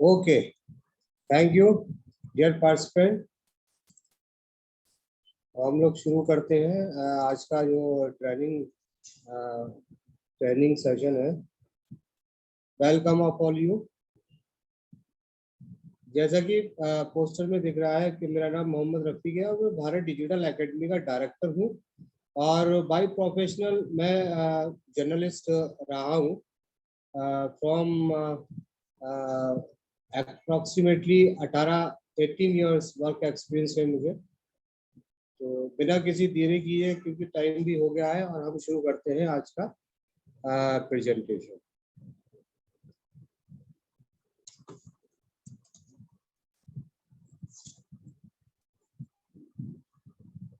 Okay, thank you dear participant. हम लोग शुरू करते हैं आज का जो ट्रेनिंग सेशन है। Welcome of all you. जैसा कि पोस्टर में दिख रहा है कि मेरा नाम मोहम्मद रफीक है और मैं भारत डिजिटल एकेडमी का डायरेक्टर हूँ और बाय प्रोफेशनल मैं जर्नलिस्ट रहा हूँ from approximately 18 years work experience है मुझे। तो बिना किसी देरी किए, क्योंकि टाइम भी हो गया है, और हम शुरू करते हैं आज का प्रेजेंटेशन।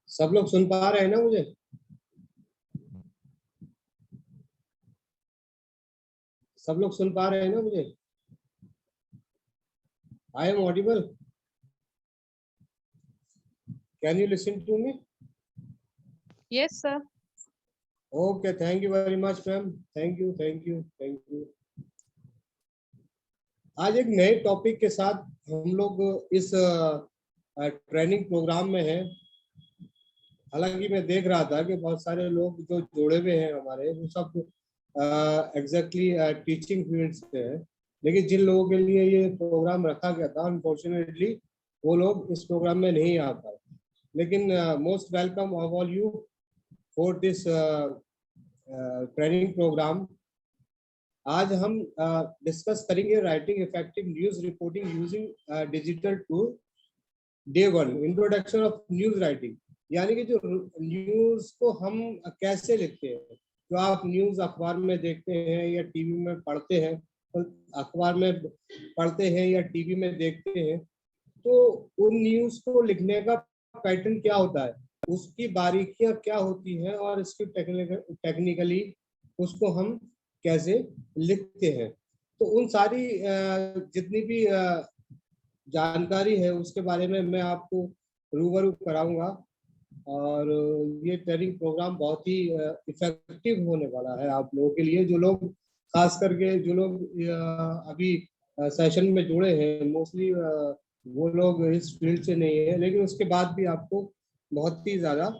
सब लोग सुन पा रहे हैं ना मुझे? सब लोग सुन पा रहे हैं ना मुझे? I am audible? Can you listen to me? Yes, sir. Okay, thank you very much ma'am. Thank you thank you thank you. आज एक नए टॉपिक के साथ हम लोग इस ट्रेनिंग प्रोग्राम में हैं। हालांकि मैं देख रहा था कि बहुत सारे लोग जो जुड़े हुए हैं हमारे, वो सब एग्जैक्टली टीचिंग फील्ड से है, लेकिन जिन लोगों के लिए ये प्रोग्राम रखा गया था, अनफॉर्चुनेटली वो लोग इस प्रोग्राम में नहीं आ पाए। लेकिन most welcome of all you for this training programme. आज हम डिस्कस करेंगे writing effective news reporting using digital tool. Day 1, introduction of news writing, यानी कि जो न्यूज को हम कैसे लिखते हैं। जो आप न्यूज अखबार में देखते हैं या टीवी में पढ़ते हैं, तो अखबार में पढ़ते हैं या टीवी में देखते हैं, तो उन न्यूज को लिखने का पैटर्न क्या होता है, उसकी बारीकियां क्या होती हैं, और इसकी टेक्निकली उसको हम कैसे लिखते हैं। तो उन सारी जितनी भी जानकारी है उसके बारे में मैं आपको रूबरू कराऊंगा। और ये ट्रेनिंग प्रोग्राम बहुत ही इफेक्टिव होने वाला है आप लोगों के लिए, जो लोग खास करके जो लोग अभी सेशन में जुड़े हैं। मोस्टली वो लोग इस फील्ड से नहीं है, लेकिन उसके बाद भी आपको बहुत ही ज़्यादा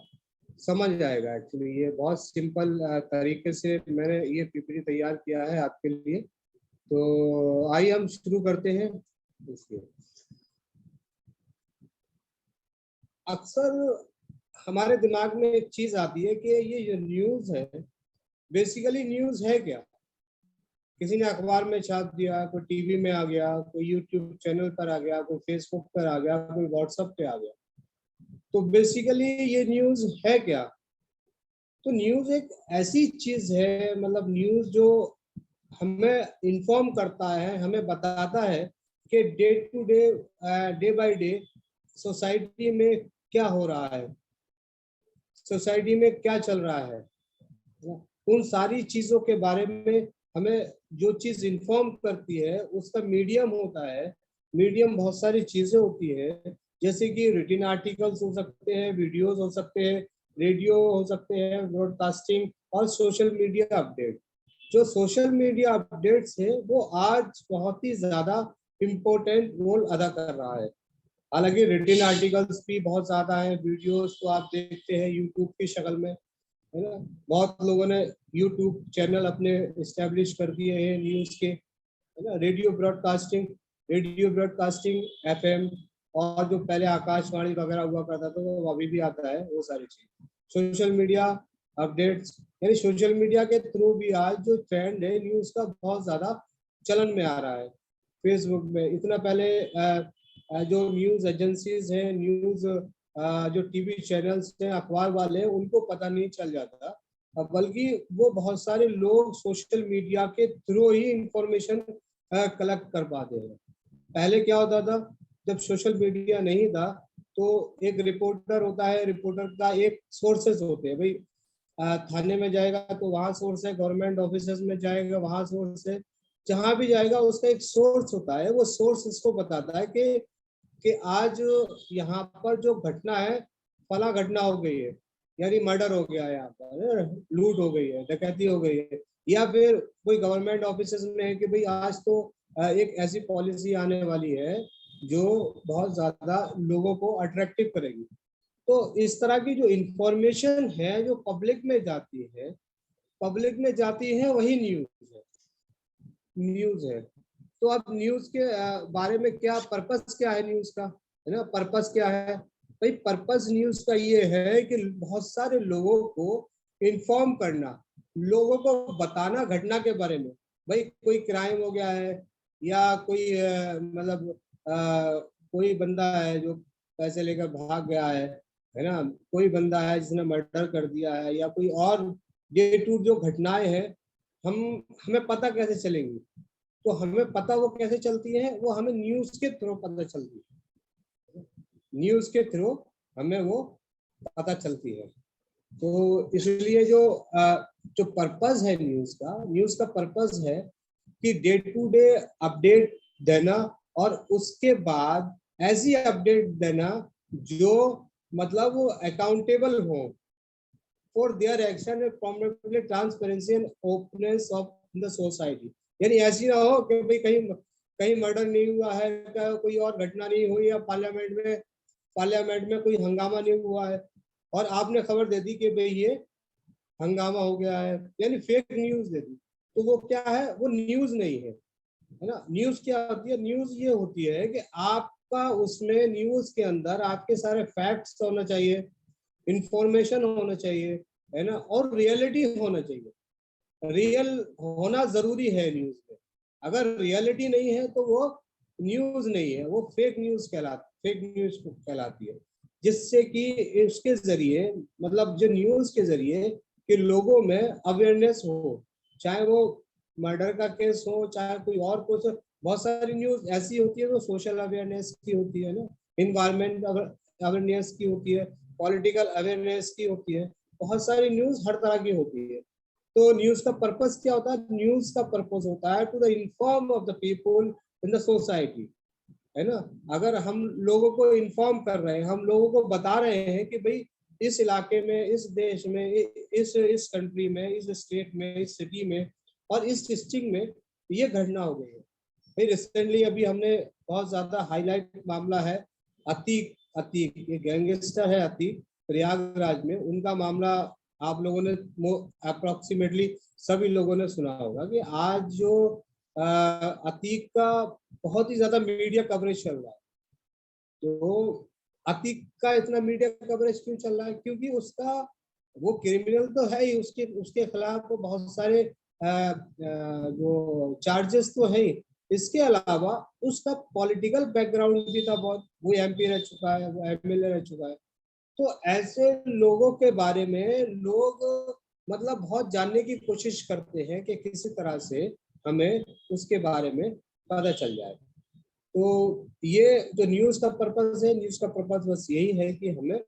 समझ आएगा। एक्चुअली ये बहुत सिंपल तरीके से मैंने ये पीपीटी तैयार किया है आपके लिए। तो आइए हम शुरू करते हैं। अक्सर हमारे दिमाग में एक चीज आती है कि ये जो न्यूज है, बेसिकली न्यूज है क्या। किसी ने अखबार में छाप दिया, कोई टीवी में आ गया, कोई यूट्यूब चैनल पर आ गया, कोई फेसबुक पर आ गया, कोई व्हाट्सएप पे आ गया। तो बेसिकली ये न्यूज है क्या? तो न्यूज एक ऐसी चीज है, मतलब न्यूज जो हमें इन्फॉर्म करता है, हमें बताता है कि day to day, day by day society में क्या हो रहा है, सोसाइटी में क्या चल रहा है। उन सारी चीजों के बारे में हमें जो चीज इन्फॉर्म करती है उसका मीडियम होता है। मीडियम बहुत सारी चीजें होती है, जैसे कि रिटिन आर्टिकल्स हो सकते हैं, वीडियोस हो सकते हैं, रेडियो हो सकते हैं, ब्रॉडकास्टिंग, और सोशल मीडिया अपडेट। जो सोशल मीडिया अपडेट्स है वो आज बहुत ही ज्यादा इम्पोर्टेंट रोल अदा कर रहा है। हालांकि रिटिन आर्टिकल्स भी बहुत ज्यादा है, वीडियोस तो आप देखते हैं यूट्यूब की शक्ल में, है ना। बहुत लोगों ने यूट्यूब चैनल अपने इस्टेब्लिश कर दिए हैं न्यूज के, है ना। रेडियो ब्रॉडकास्टिंग एफएम, और जो पहले आकाशवाणी वगैरह हुआ करता था वो अभी भी आता है, वो सारी चीज। सोशल मीडिया अपडेट्स, यानी सोशल मीडिया के थ्रू भी आज जो ट्रेंड है न्यूज का बहुत ज्यादा चलन में आ रहा है। फेसबुक में इतना पहले जो न्यूज एजेंसीज हैं, न्यूज जो टीवी चैनल्स हैं, अखबार वाले हैं, उनको पता नहीं चल जाता, बल्कि वो बहुत सारे लोग सोशल मीडिया के थ्रू ही इंफॉर्मेशन कलेक्ट कर पाते हैं। पहले क्या होता था, जब सोशल मीडिया नहीं था तो एक रिपोर्टर होता है, रिपोर्टर का एक सोर्सेस होते हैं भाई। थाने में जाएगा तो वहाँ सोर्स है, गवर्नमेंट ऑफिस में जाएगा वहाँ सोर्स है, जहाँ भी जाएगा उसका एक सोर्स होता है। वो सोर्स इसको बताता है कि आज यहाँ पर जो घटना है, फला घटना हो गई है, यानी मर्डर हो गया है, यहाँ पर लूट हो गई है, डकैती हो गई है। या फिर कोई गवर्नमेंट ऑफिस में है कि भाई आज तो एक ऐसी पॉलिसी आने वाली है जो बहुत ज्यादा लोगों को अट्रैक्टिव करेगी। तो इस तरह की जो इंफॉर्मेशन है जो पब्लिक में जाती है, वही न्यूज है। तो अब न्यूज के बारे में क्या पर्पस क्या है न्यूज का, है ना? पर्पस क्या है भाई? पर्पस न्यूज का ये है कि बहुत सारे लोगों को इन्फॉर्म करना, लोगों को बताना घटना के बारे में। भाई कोई क्राइम हो गया है, या कोई कोई बंदा है जो पैसे लेकर भाग गया है ना? कोई बंदा है जिसने मर्डर कर दिया है, या कोई और डे टू जो घटनाएं हैं, हम हमें पता कैसे चलेंगी? तो हमें पता वो कैसे चलती है? वो हमें न्यूज के थ्रू पता चलती है। न्यूज के थ्रू हमें वो पता चलती है। तो इसलिए जो पर्पस है न्यूज का पर्पस है कि डे टू डे अपडेट देना, और उसके बाद ऐसी अपडेट देना जो मतलब वो अकाउंटेबल हो for their action and prominently transparency and openness of the society. यानी ऐसी ना हो कि भाई कहीं कहीं मर्डर नहीं हुआ है, कोई और घटना नहीं हुई, या पार्लियामेंट में कोई हंगामा नहीं हुआ है और आपने खबर दे दी कि भाई ये हंगामा हो गया है, यानी फेक न्यूज दे दी। तो वो क्या है? वो न्यूज नहीं है, है ना? न्यूज क्या होती है? न्यूज ये होती है कि आपका उसमें न्यूज के अंदर आपके सारे फैक्ट्स होना चाहिए, इंफॉर्मेशन होना चाहिए, है ना? और रियलिटी होना चाहिए। रियल होना जरूरी है न्यूज में। अगर रियलिटी नहीं है तो वो न्यूज नहीं है, वो फेक न्यूज कहलाती है। जिससे कि इसके जरिए मतलब जो न्यूज के जरिए कि लोगों में अवेयरनेस हो, चाहे वो मर्डर का केस हो, चाहे कोई और कुछ। बहुत सारी न्यूज ऐसी होती है जो सोशल अवेयरनेस की होती है ना, इन्वायरमेंट अवेयरनेस की होती है, पॉलिटिकल अवेयरनेस की होती है। बहुत सारी न्यूज हर तरह की होती है। तो न्यूज का पर्पस क्या होता है? न्यूज का पर्पस होता है to the inform of the people in the society, है ना? अगर हम लोगों को इन्फॉर्म कर रहे हैं, हम लोगों को बता रहे हैं कि भाई इस इलाके में, इस देश में, इस कंट्री में, इस स्टेट में, इस सिटी में और इस डिस्ट्रिक्ट में ये घटना हो गई है। भाई रिसेंटली अभी हमने बहुत ज्यादा हाईलाइट मामला है अतीक। ये गैंगस्टर है अतीक, प्रयागराज में। उनका मामला आप लोगों ने अप्रोक्सीमेटली सभी लोगों ने सुना होगा कि आज जो अतीक का बहुत ही ज्यादा मीडिया कवरेज चल रहा है। तो अतीक का इतना मीडिया कवरेज क्यों चल रहा है? क्योंकि उसका वो क्रिमिनल तो है ही, उसके उसके खिलाफ तो बहुत सारे जो चार्जेस तो है ही। इसके अलावा उसका पॉलिटिकल बैकग्राउंड भी था बहुत, वो एमपी रह चुका है, वो एमएलए रह चुका है। तो ऐसे लोगों के बारे में लोग मतलब बहुत जानने की कोशिश करते हैं कि किसी तरह से हमें उसके बारे में पता चल जाए। तो ये जो न्यूज का पर्पस है, न्यूज का पर्पस बस यही है कि हमें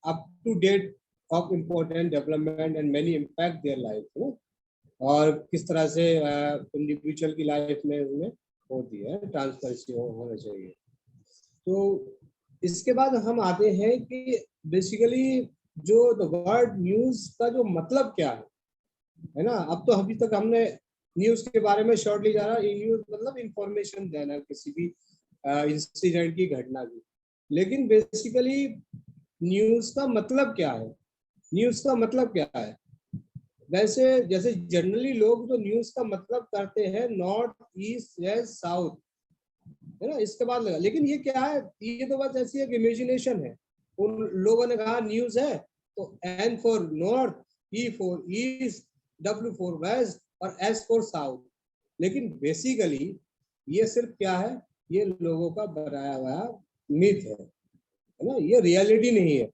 up to date of important development and many impact their life, है ना? और किस तरह से इंडिविजुअल की लाइफ में उन्हें होती है, ट्रांसपेरेंसी होना चाहिए। तो इसके बाद हम आते हैं कि बेसिकली जो द वर्ड न्यूज का जो मतलब क्या है ना? अब तो अभी तक हमने न्यूज के बारे में शॉर्टली जाना। न्यूज मतलब इंफॉर्मेशन देना किसी भी इंसिडेंट की, घटना की। लेकिन बेसिकली न्यूज का मतलब क्या है? न्यूज का मतलब क्या है? वैसे जैसे जनरली लोग तो न्यूज का मतलब करते हैं नॉर्थ, ईस्ट, वेस्ट, साउथ, है ना? इसके बाद लगा। लेकिन ये क्या है? ये तो बस ऐसी एक इमेजिनेशन है। उन लोगों ने कहा न्यूज है तो N for north, E for east, W for west और एस फॉर साउथ। लेकिन बेसिकली ये सिर्फ क्या है? ये लोगों का बनाया हुआ मिथ है ना? ये रियलिटी नहीं है।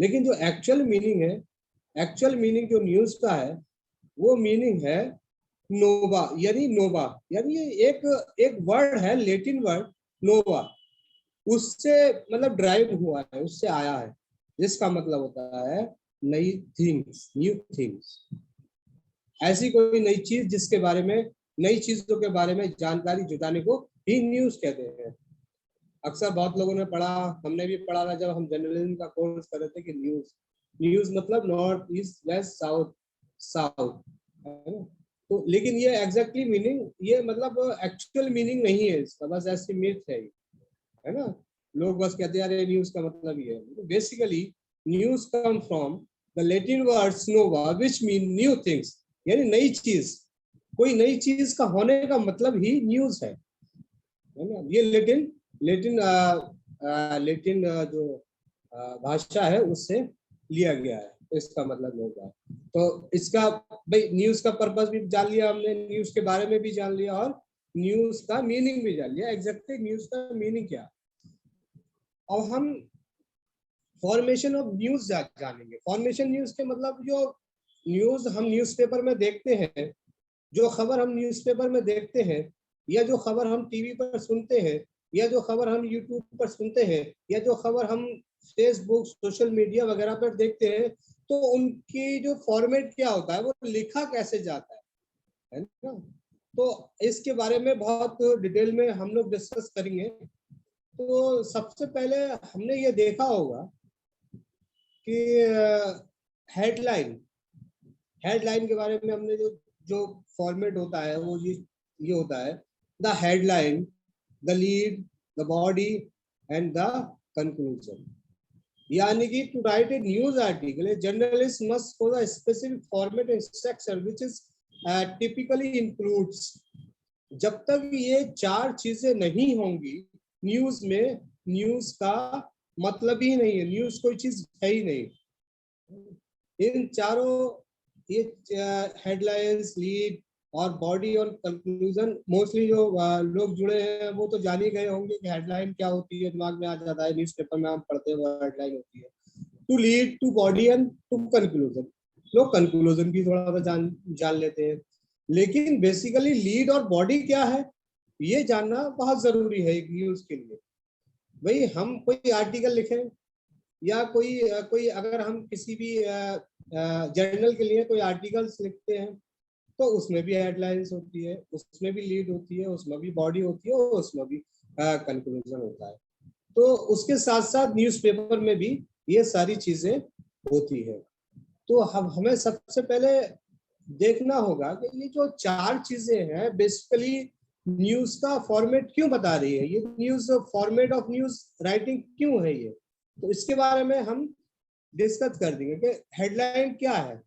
लेकिन जो एक्चुअल मीनिंग जो न्यूज का है, वो मीनिंग है नोवा, यानी ये एक वर्ड है, लेटिन वर्ड नोवा। उससे मतलब ड्राइव हुआ है, उससे आया है, जिसका मतलब होता है नई थिंग्स, न्यू थिंग्स। ऐसी कोई नई चीज जिसके बारे में, नई चीजों के बारे में जानकारी जुटाने को ही न्यूज कहते हैं। अक्सर बहुत लोगों ने पढ़ा, हमने भी पढ़ा था जब हम जर्नलिज्म का कोर्स कर रहे थे कि न्यूज मतलब नॉर्थ, ईस्ट, वेस्ट, साउथ, है ना? तो लेकिन ये एग्जैक्टली मीनिंग, ये मतलब एक्चुअल मीनिंग नहीं है इसका, बस ऐसी मिथ है ना। लोग बस कहते हैं अरे न्यूज का मतलब ये है। Basically news come from the Latin word Nova which mean new things, यानी नई चीज। कोई नई चीज का होने का मतलब ही न्यूज है ना। ये लेटिन लेटिन लेटिन जो भाषा है उससे लिया गया है, तो इसका मतलब होगा। तो इसका भाई न्यूज का पर्पस भी जान लिया हमने, न्यूज के बारे में भी जान लिया और न्यूज का मीनिंग भी जान लिया, एग्जैक्टली न्यूज का मीनिंग क्या। अब हम फॉर्मेशन ऑफ न्यूज जानेंगे। फॉर्मेशन न्यूज के मतलब जो न्यूज हम न्यूज़पेपर में देखते हैं, जो खबर हम न्यूज़पेपर में देखते हैं, या जो खबर हम टीवी पर सुनते हैं, या जो खबर हम यूट्यूब पर सुनते हैं, या जो खबर हम फेसबुक सोशल मीडिया वगैरह पर देखते हैं, तो उनकी जो फॉर्मेट क्या होता है, वो लिखा कैसे जाता है ना। तो इसके बारे में बहुत डिटेल में हम लोग डिस्कस करेंगे। तो सबसे पहले हमने ये देखा होगा कि हेडलाइन के बारे में हमने जो फॉर्मेट होता है वो ये होता है, the headline, the lead, the body and the conclusion. यानी कि to write a news article a journalist must follow a specific format and structure which is typically includes. जब तक ये चार चीजें नहीं होंगी न्यूज में, न्यूज का मतलब ही नहीं है, न्यूज कोई चीज है ही नहीं। इन चारों, ये हेडलाइंस, लीड और बॉडी और कंक्लूजन, मोस्टली जो लोग जुड़े हैं वो तो जान ही गए होंगे कि हेडलाइन क्या होती है, दिमाग में आ जाता है, न्यूज़पेपर में हम पढ़ते हैं वो हेडलाइन होती है। To lead, to body and to conclusion, लोग कंक्लूजन की थोड़ा सा जान लेते हैं। लेकिन बेसिकली लीड और बॉडी क्या है ये जानना बहुत जरूरी है एक न्यूज के लिए। भाई हम कोई आर्टिकल लिखें या कोई अगर हम किसी भी जर्नल के लिए कोई आर्टिकल्स लिखते हैं, तो उसमें भी हेडलाइंस होती है, उसमें भी लीड होती है, उसमें भी बॉडी होती है और उसमें भी कंक्लूजन होता है। तो उसके साथ साथ न्यूज़पेपर में भी ये सारी चीजें होती है। तो हमें सबसे पहले देखना होगा कि ये जो चार चीजें हैं बेसिकली न्यूज का फॉर्मेट क्यों बता रही है, ये news format of news writing क्यों है ये। तो इसके बारे में हम डिस्कस कर देंगे कि हेडलाइन क्या है।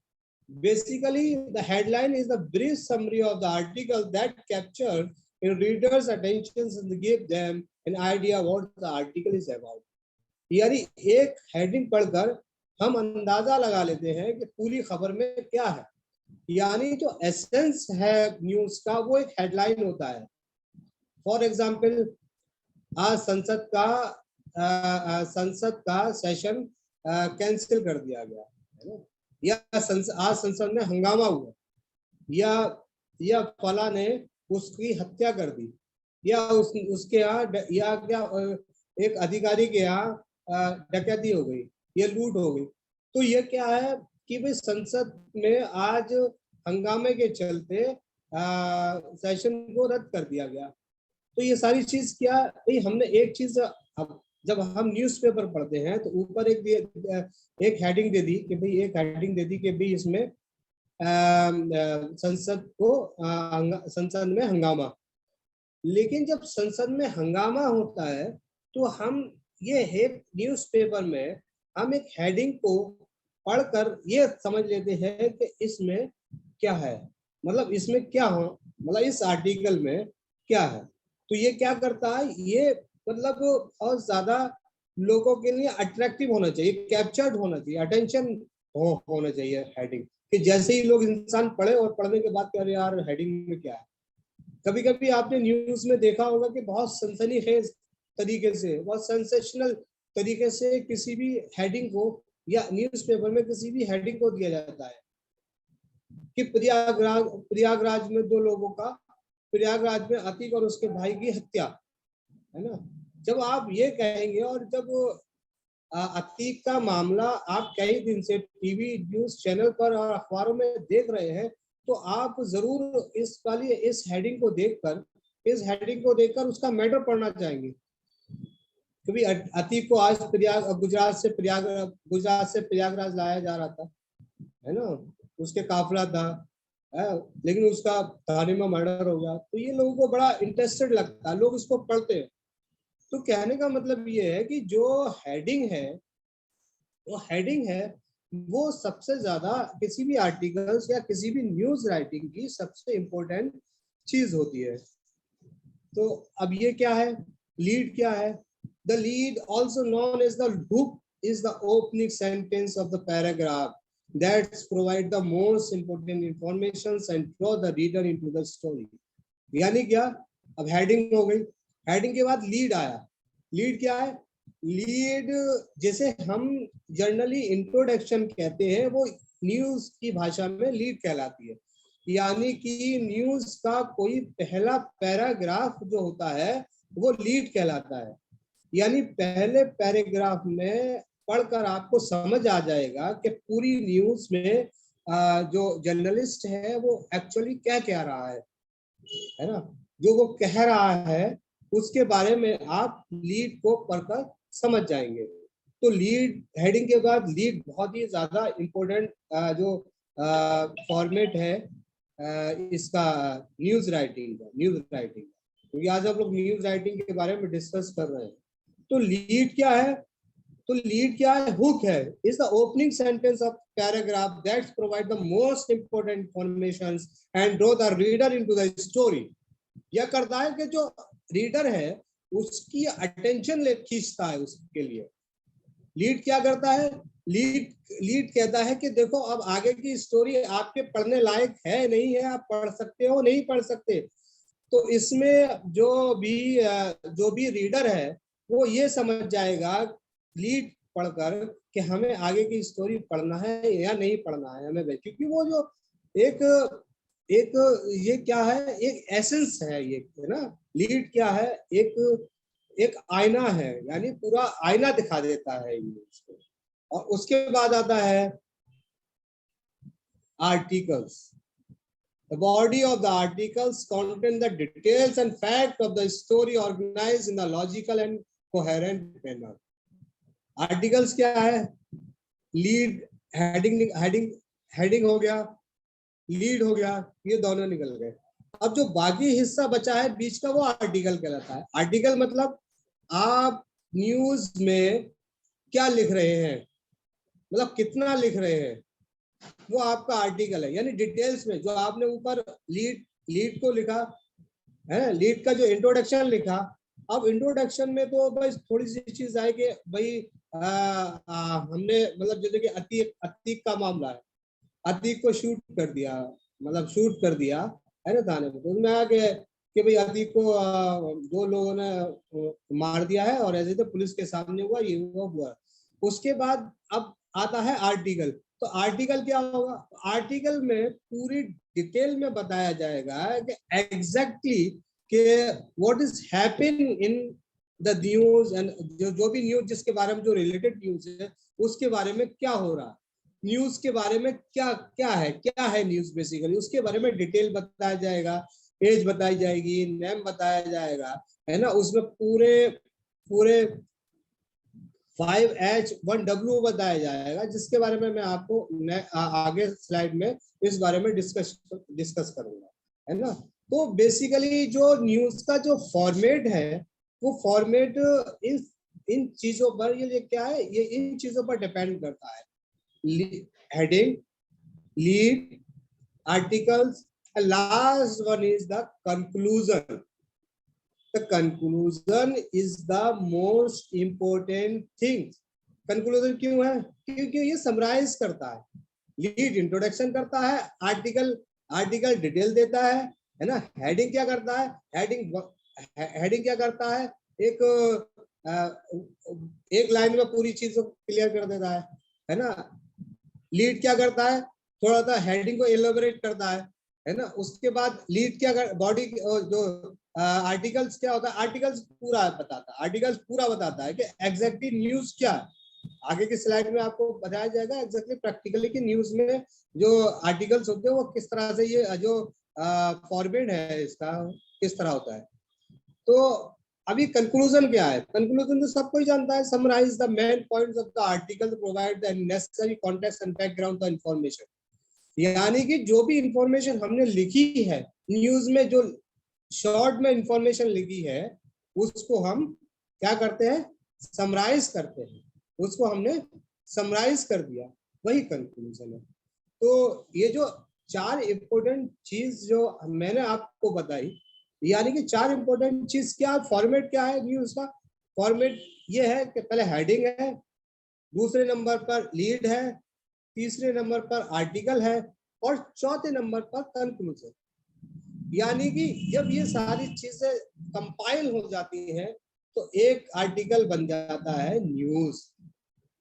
Basically, the headline is the brief summary of the article that captures in readers' attention and give them an idea what the article is about. यानी एक हेडिंग पढ़कर हम अंदाजा लगा लेते हैं कि पूरी खबर में क्या है। यानी जो एसेंस है न्यूज का वो एक हेडलाइन होता है। फॉर एग्जाम्पल, आज संसद का सेशन कैंसिल कर दिया गया है ना, या आज संसद में हंगामा हुआ, या फला ने उसकी हत्या कर दी, या उसके यहाँ या क्या एक अधिकारी के यहाँ डकैती हो गई, ये लूट हो गई। तो ये क्या है कि भाई संसद में आज हंगामे के चलते सेशन को रद्द कर दिया गया। तो ये सारी चीज क्या भाई, हमने एक चीज, अब जब हम न्यूज़पेपर पढ़ते हैं तो ऊपर एक हेडिंग दे दी कि भाई, एक हेडिंग दे दी कि भाई इसमें संसद में हंगामा। लेकिन जब संसद में हंगामा होता है तो हम ये एक न्यूज़पेपर में हम एक हेडिंग को पढ़कर ये समझ लेते हैं कि इसमें क्या है, मतलब इसमें क्या हो, मतलब इस आर्टिकल में क्या है। तो ये क्या करता है, ये मतलब बहुत ज्यादा लोगों के लिए अट्रैक्टिव होना चाहिए, कैप्चर्ड होना चाहिए, अटेंशन होना चाहिए हेडिंग, कि जैसे ही लोग इंसान पढ़े और पढ़ने के बाद कह रहे यार हेडिंग में क्या है। कभी कभी आपने न्यूज में देखा होगा कि बहुत सनसनीखेज तरीके से, बहुत सेंसेशनल तरीके से किसी भी हेडिंग को या न्यूज़पेपर में किसी भी हेडिंग को दिया जाता है कि प्रयागराज में दो लोगों का, प्रयागराज में अतीक और उसके भाई की हत्या, है ना। जब आप ये कहेंगे और जब अतीक का मामला आप कई दिन से टीवी न्यूज चैनल पर और अखबारों में देख रहे हैं, तो आप जरूर इस हेडिंग को देखकर उसका मैटर पढ़ना चाहेंगे। क्योंकि अतीक को आज गुजरात से प्रयागराज लाया जा रहा था, है ना, उसके काफिला था, लेकिन उसका थाने में मर्डर हो गया, तो ये लोगों को बड़ा इंटरेस्टेड लगता है, लोग इसको पढ़ते हैं। तो कहने का मतलब ये है कि जो हेडिंग है, वो हेडिंग है, वो सबसे ज्यादा किसी भी आर्टिकल्स या किसी भी न्यूज राइटिंग की सबसे इम्पोर्टेंट चीज होती है। तो अब ये क्या है, लीड क्या है? The lead also known as the hook is the opening sentence of the paragraph that provide the most important information and draw the reader into the story. यानी क्या, अब हेडिंग हो गई, हेडिंग के बाद लीड आया। लीड क्या है? लीड जैसे हम जनरली इंट्रोडक्शन कहते हैं, वो न्यूज की भाषा में लीड कहलाती है। यानी कि न्यूज का कोई पहला पैराग्राफ जो होता है वो लीड कहलाता है। यानी पहले पैराग्राफ में पढ़कर आपको समझ आ जाएगा कि पूरी न्यूज में जो जर्नलिस्ट है वो एक्चुअली क्या कह रहा है ना, जो वो कह रहा है उसके बारे में आप लीड को पढ़कर समझ जाएंगे। तो लीड, हेडिंग के बाद लीड बहुत ही ज्यादा इम्पोर्टेंट जो फॉर्मेट है इसका न्यूज राइटिंग का, क्योंकि आज हम लोग न्यूज राइटिंग के बारे में डिस्कस कर रहे हैं। तो लीड क्या है? तो लीड क्या है? हुक है, is the opening sentence of paragraph that provide the most important informations and draw the reader into the story. यह करता है कि जो रीडर है उसकी अटेंशन खींचता है उसके लिए। लीड क्या करता है? लीड कहता है कि देखो अब आगे की स्टोरी आपके पढ़ने लायक है नहीं है, आप पढ़ सकते हो नहीं पढ़ सकते। तो इसमें जो भी रीडर है वो ये समझ जाएगा लीड पढ़कर कि हमें आगे की स्टोरी पढ़ना है या नहीं पढ़ना है हमें, क्योंकि वो जो एक एक ये क्या है, एक एसेंस है ये, है ना। लीड क्या है? एक आईना है, यानी पूरा आईना दिखा देता है ये इसको। और उसके बाद आता है articles. The body of the articles contain the details and fact of the story organized in a logical and coherent manner. Articles क्या है? लीड, हेडिंग हो गया, लीड हो गया, ये दोनों निकल गए। अब जो बाकी हिस्सा बचा है बीच का, वो आर्टिकल कहलाता है। आर्टिकल मतलब आप न्यूज में क्या लिख रहे हैं, मतलब कितना लिख रहे हैं, वो आपका आर्टिकल है। यानी डिटेल्स में जो आपने ऊपर लीड को लिखा है, लीड का जो इंट्रोडक्शन लिखा, अब इंट्रोडक्शन में तो बस थोड़ी सी चीज आए कि भाई हमने मतलब जैसे कि अतीक का मामला है, अतीक को शूट कर दिया है ना थाने में। तो उसमें आगे कि भाई अतीक को दो लोगों ने मार दिया है और ऐसे तो पुलिस के सामने हुआ, ये हुआ। उसके बाद अब आता है आर्टिकल। तो आर्टिकल क्या होगा? आर्टिकल में पूरी डिटेल में बताया जाएगा कि एग्जैक्टली कि what is happen in the news, and जो भी न्यूज जिसके बारे में जो रिलेटेड न्यूज है उसके बारे में क्या हो रहा है, न्यूज के बारे में क्या है न्यूज बेसिकली, उसके बारे में डिटेल बताया जाएगा, एज बताई जाएगी, नेम बताया जाएगा, है ना। उसमें पूरे 5H1W बताया जाएगा, जिसके बारे में मैं आपको आगे स्लाइड में इस बारे में डिस्कस करूंगा, है ना। तो बेसिकली जो न्यूज का जो फॉर्मेट है, वो फॉर्मेट इन चीजों पर, ये क्या है, ये इन चीजों पर डिपेंड करता है। Heading, lead, articles, last one is the conclusion. The conclusion is the most important thing. Conclusion क्यों है? क्योंकि ये समराइज करता है। लीड इंट्रोडक्शन करता है, आर्टिकल डिटेल देता है ना। हेडिंग क्या करता है? हेडिंग क्या करता है? एक लाइन में पूरी चीज को क्लियर कर देता है ना। लीड क्या करता है? थोड़ा सा हेडिंग को एलोबरेट करता है ना। उसके बाद लीड क्या कर, बॉडी जो आर्टिकल्स क्या होता है? आर्टिकल्स पूरा बताता है कि एग्जैक्टली न्यूज क्या है। आगे की स्लाइड में आपको बताया जाएगा एग्जैक्टली प्रैक्टिकली कि न्यूज में जो आर्टिकल्स होते हैं वो किस तरह से, ये जो फॉर्मेट है इसका किस तरह होता है। तो अभी कंक्लूजन क्या है? कंक्लूजन तो सब कोई जानता है। Summarise the main points of the article, provide the necessary context and background the information. यानी कि जो भी इंफॉर्मेशन हमने लिखी है न्यूज में, जो शॉर्ट में इंफॉर्मेशन लिखी है, उसको हम क्या करते हैं, समराइज करते हैं। उसको हमने समराइज कर दिया, वही कंक्लूजन है। तो ये जो 4 इंपॉर्टेंट चीज जो मैंने आपको बताई, यानी कि 4 इंपॉर्टेंट चीज क्या, फॉर्मेट क्या है न्यूज का। फॉर्मेट ये है कि पहले हेडिंग है, दूसरे नंबर पर लीड है, तीसरे नंबर पर आर्टिकल है, और चौथे नंबर पर कंक्लूजन। यानी कि जब ये सारी चीजें कंपाइल हो जाती हैं तो एक आर्टिकल बन जाता है न्यूज।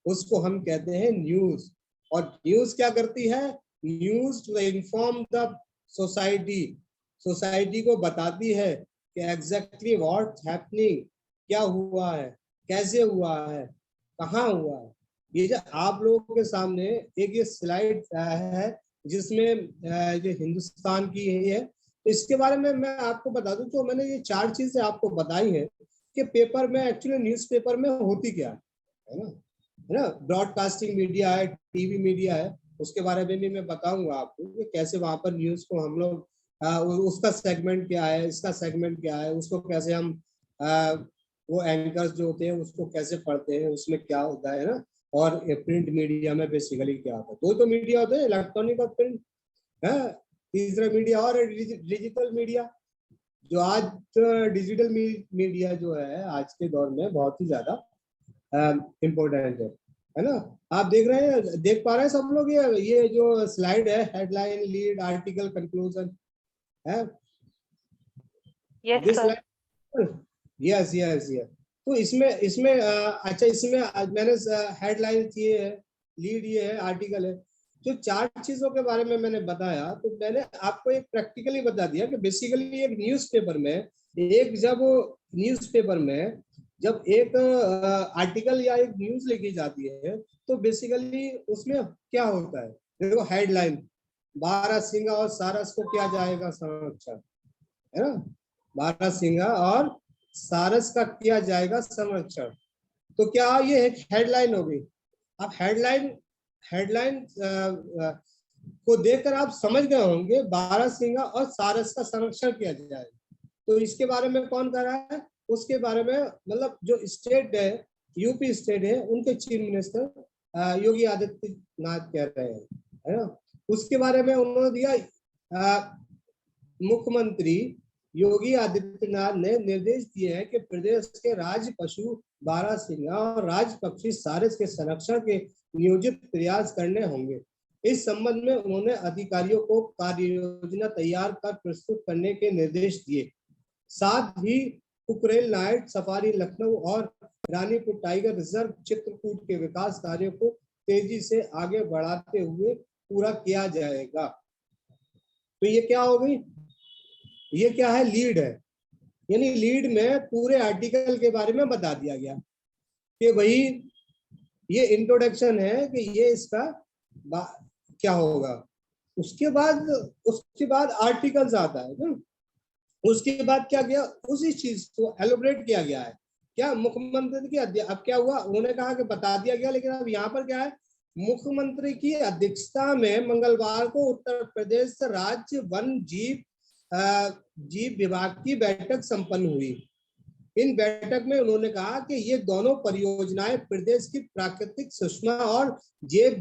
उसको हम कहते हैं न्यूज। और न्यूज क्या करती है, news to inform the society, society को बताती है कि एग्जैक्टली व्हाट्स हैपनिंग, क्या हुआ है, कैसे हुआ है, कहाँ हुआ है। ये जो आप लोगों के सामने एक ये स्लाइड है जिसमें जो हिंदुस्तान की है, तो इसके बारे में मैं आपको बता दूं, तो मैंने ये 4 चीजें आपको बताई हैं कि पेपर में, एक्चुअली न्यूज़पेपर में होती क्या है ना, ब्रॉडकास्टिंग मीडिया है, टीवी मीडिया है, उसके बारे में भी मैं बताऊंगा आपको कि कैसे वहां पर न्यूज को हम लोग उसका सेगमेंट क्या है, इसका सेगमेंट क्या है, उसको कैसे हम वो एंकर्स जो होते हैं उसको कैसे पढ़ते हैं, उसमें क्या होता है ना। और प्रिंट मीडिया में बेसिकली क्या होता है, दो तो मीडिया होते हैं, इलेक्ट्रॉनिक और प्रिंट है। तीसरा मीडिया और डिजिटल मीडिया, जो आज डिजिटल मीडिया जो है आज के दौर में बहुत ही ज्यादा इम्पोर्टेंट है ना। आप देख रहे हैं, देख पा रहे हैं सब लोग, ये जो स्लाइड है, हेडलाइन, लीड, आर्टिकल, कंक्लूजन है। Yes, this sir. Slide, yes yes yes. तो इसमें इसमें अच्छा, इसमें मैंने हेडलाइन ये है, लीड ये है, आर्टिकल है। जो 4 चीजों के बारे में मैंने बताया, तो मैंने आपको एक प्रैक्टिकली बता दिया कि बेसिकली एक न्यूज़पेपर में, एक जब न्यूज़पेपर में जब एक आर्टिकल या एक न्यूज लिखी जाती है, तो बेसिकली उसमें क्या होता है, देखो हेडलाइन, बारहसिंगा और सारस को किया जाएगा संरक्षण, है ना। बारहसिंगा और सारस का किया जाएगा संरक्षण। तो क्या ये एक हेडलाइन हो गई। अब हेडलाइन हेडलाइन को देखकर आप समझ गए होंगे बारहसिंगा और सारस का संरक्षण किया जाएगा। तो इसके बारे में कौन कर रहा है, उसके बारे में मतलब जो स्टेट है, यूपी स्टेट है, उनके चीफ मिनिस्टर योगी आदित्यनाथ कह रहे हैं, है ना। उसके बारे में उन्होंने दिया, मुख्यमंत्री योगी आदित्यनाथ ने निर्देश दिए हैं कि प्रदेश के राज्य पशु बारहसिंगा और राज्य पक्षी सारस के संरक्षण के नियोजित प्रयास करने होंगे। इस संबंध में उन्होंने अधिकारियों को कार्य योजना तैयार कर प्रस्तुत करने के निर्देश दिए। साथ ही कुकरेल नाइट सफारी लखनऊ और रानीपुर टाइगर रिजर्व चित्रकूट के विकास कार्यों को तेजी से आगे बढ़ाते हुए पूरा किया जाएगा। तो ये क्या हो गई, ये क्या है, लीड है। यानी लीड में पूरे आर्टिकल के बारे में बता दिया गया कि भाई ये इंट्रोडक्शन है कि ये इसका क्या होगा। उसके बाद आर्टिकल्स आता है ना। उसके बाद क्या किया, उसी चीज को एलोबरेट किया गया है। क्या मुख्यमंत्री की अब क्या हुआ, उन्होंने कहा कि बता दिया गया, लेकिन अब यहाँ पर क्या है, मुख्यमंत्री की अध्यक्षता में मंगलवार को उत्तर प्रदेश राज्य वन जीव विभाग की बैठक संपन्न हुई। इन बैठक में उन्होंने कहा कि ये दोनों परियोजनाएं प्रदेश की प्राकृतिक सुषमा और जैव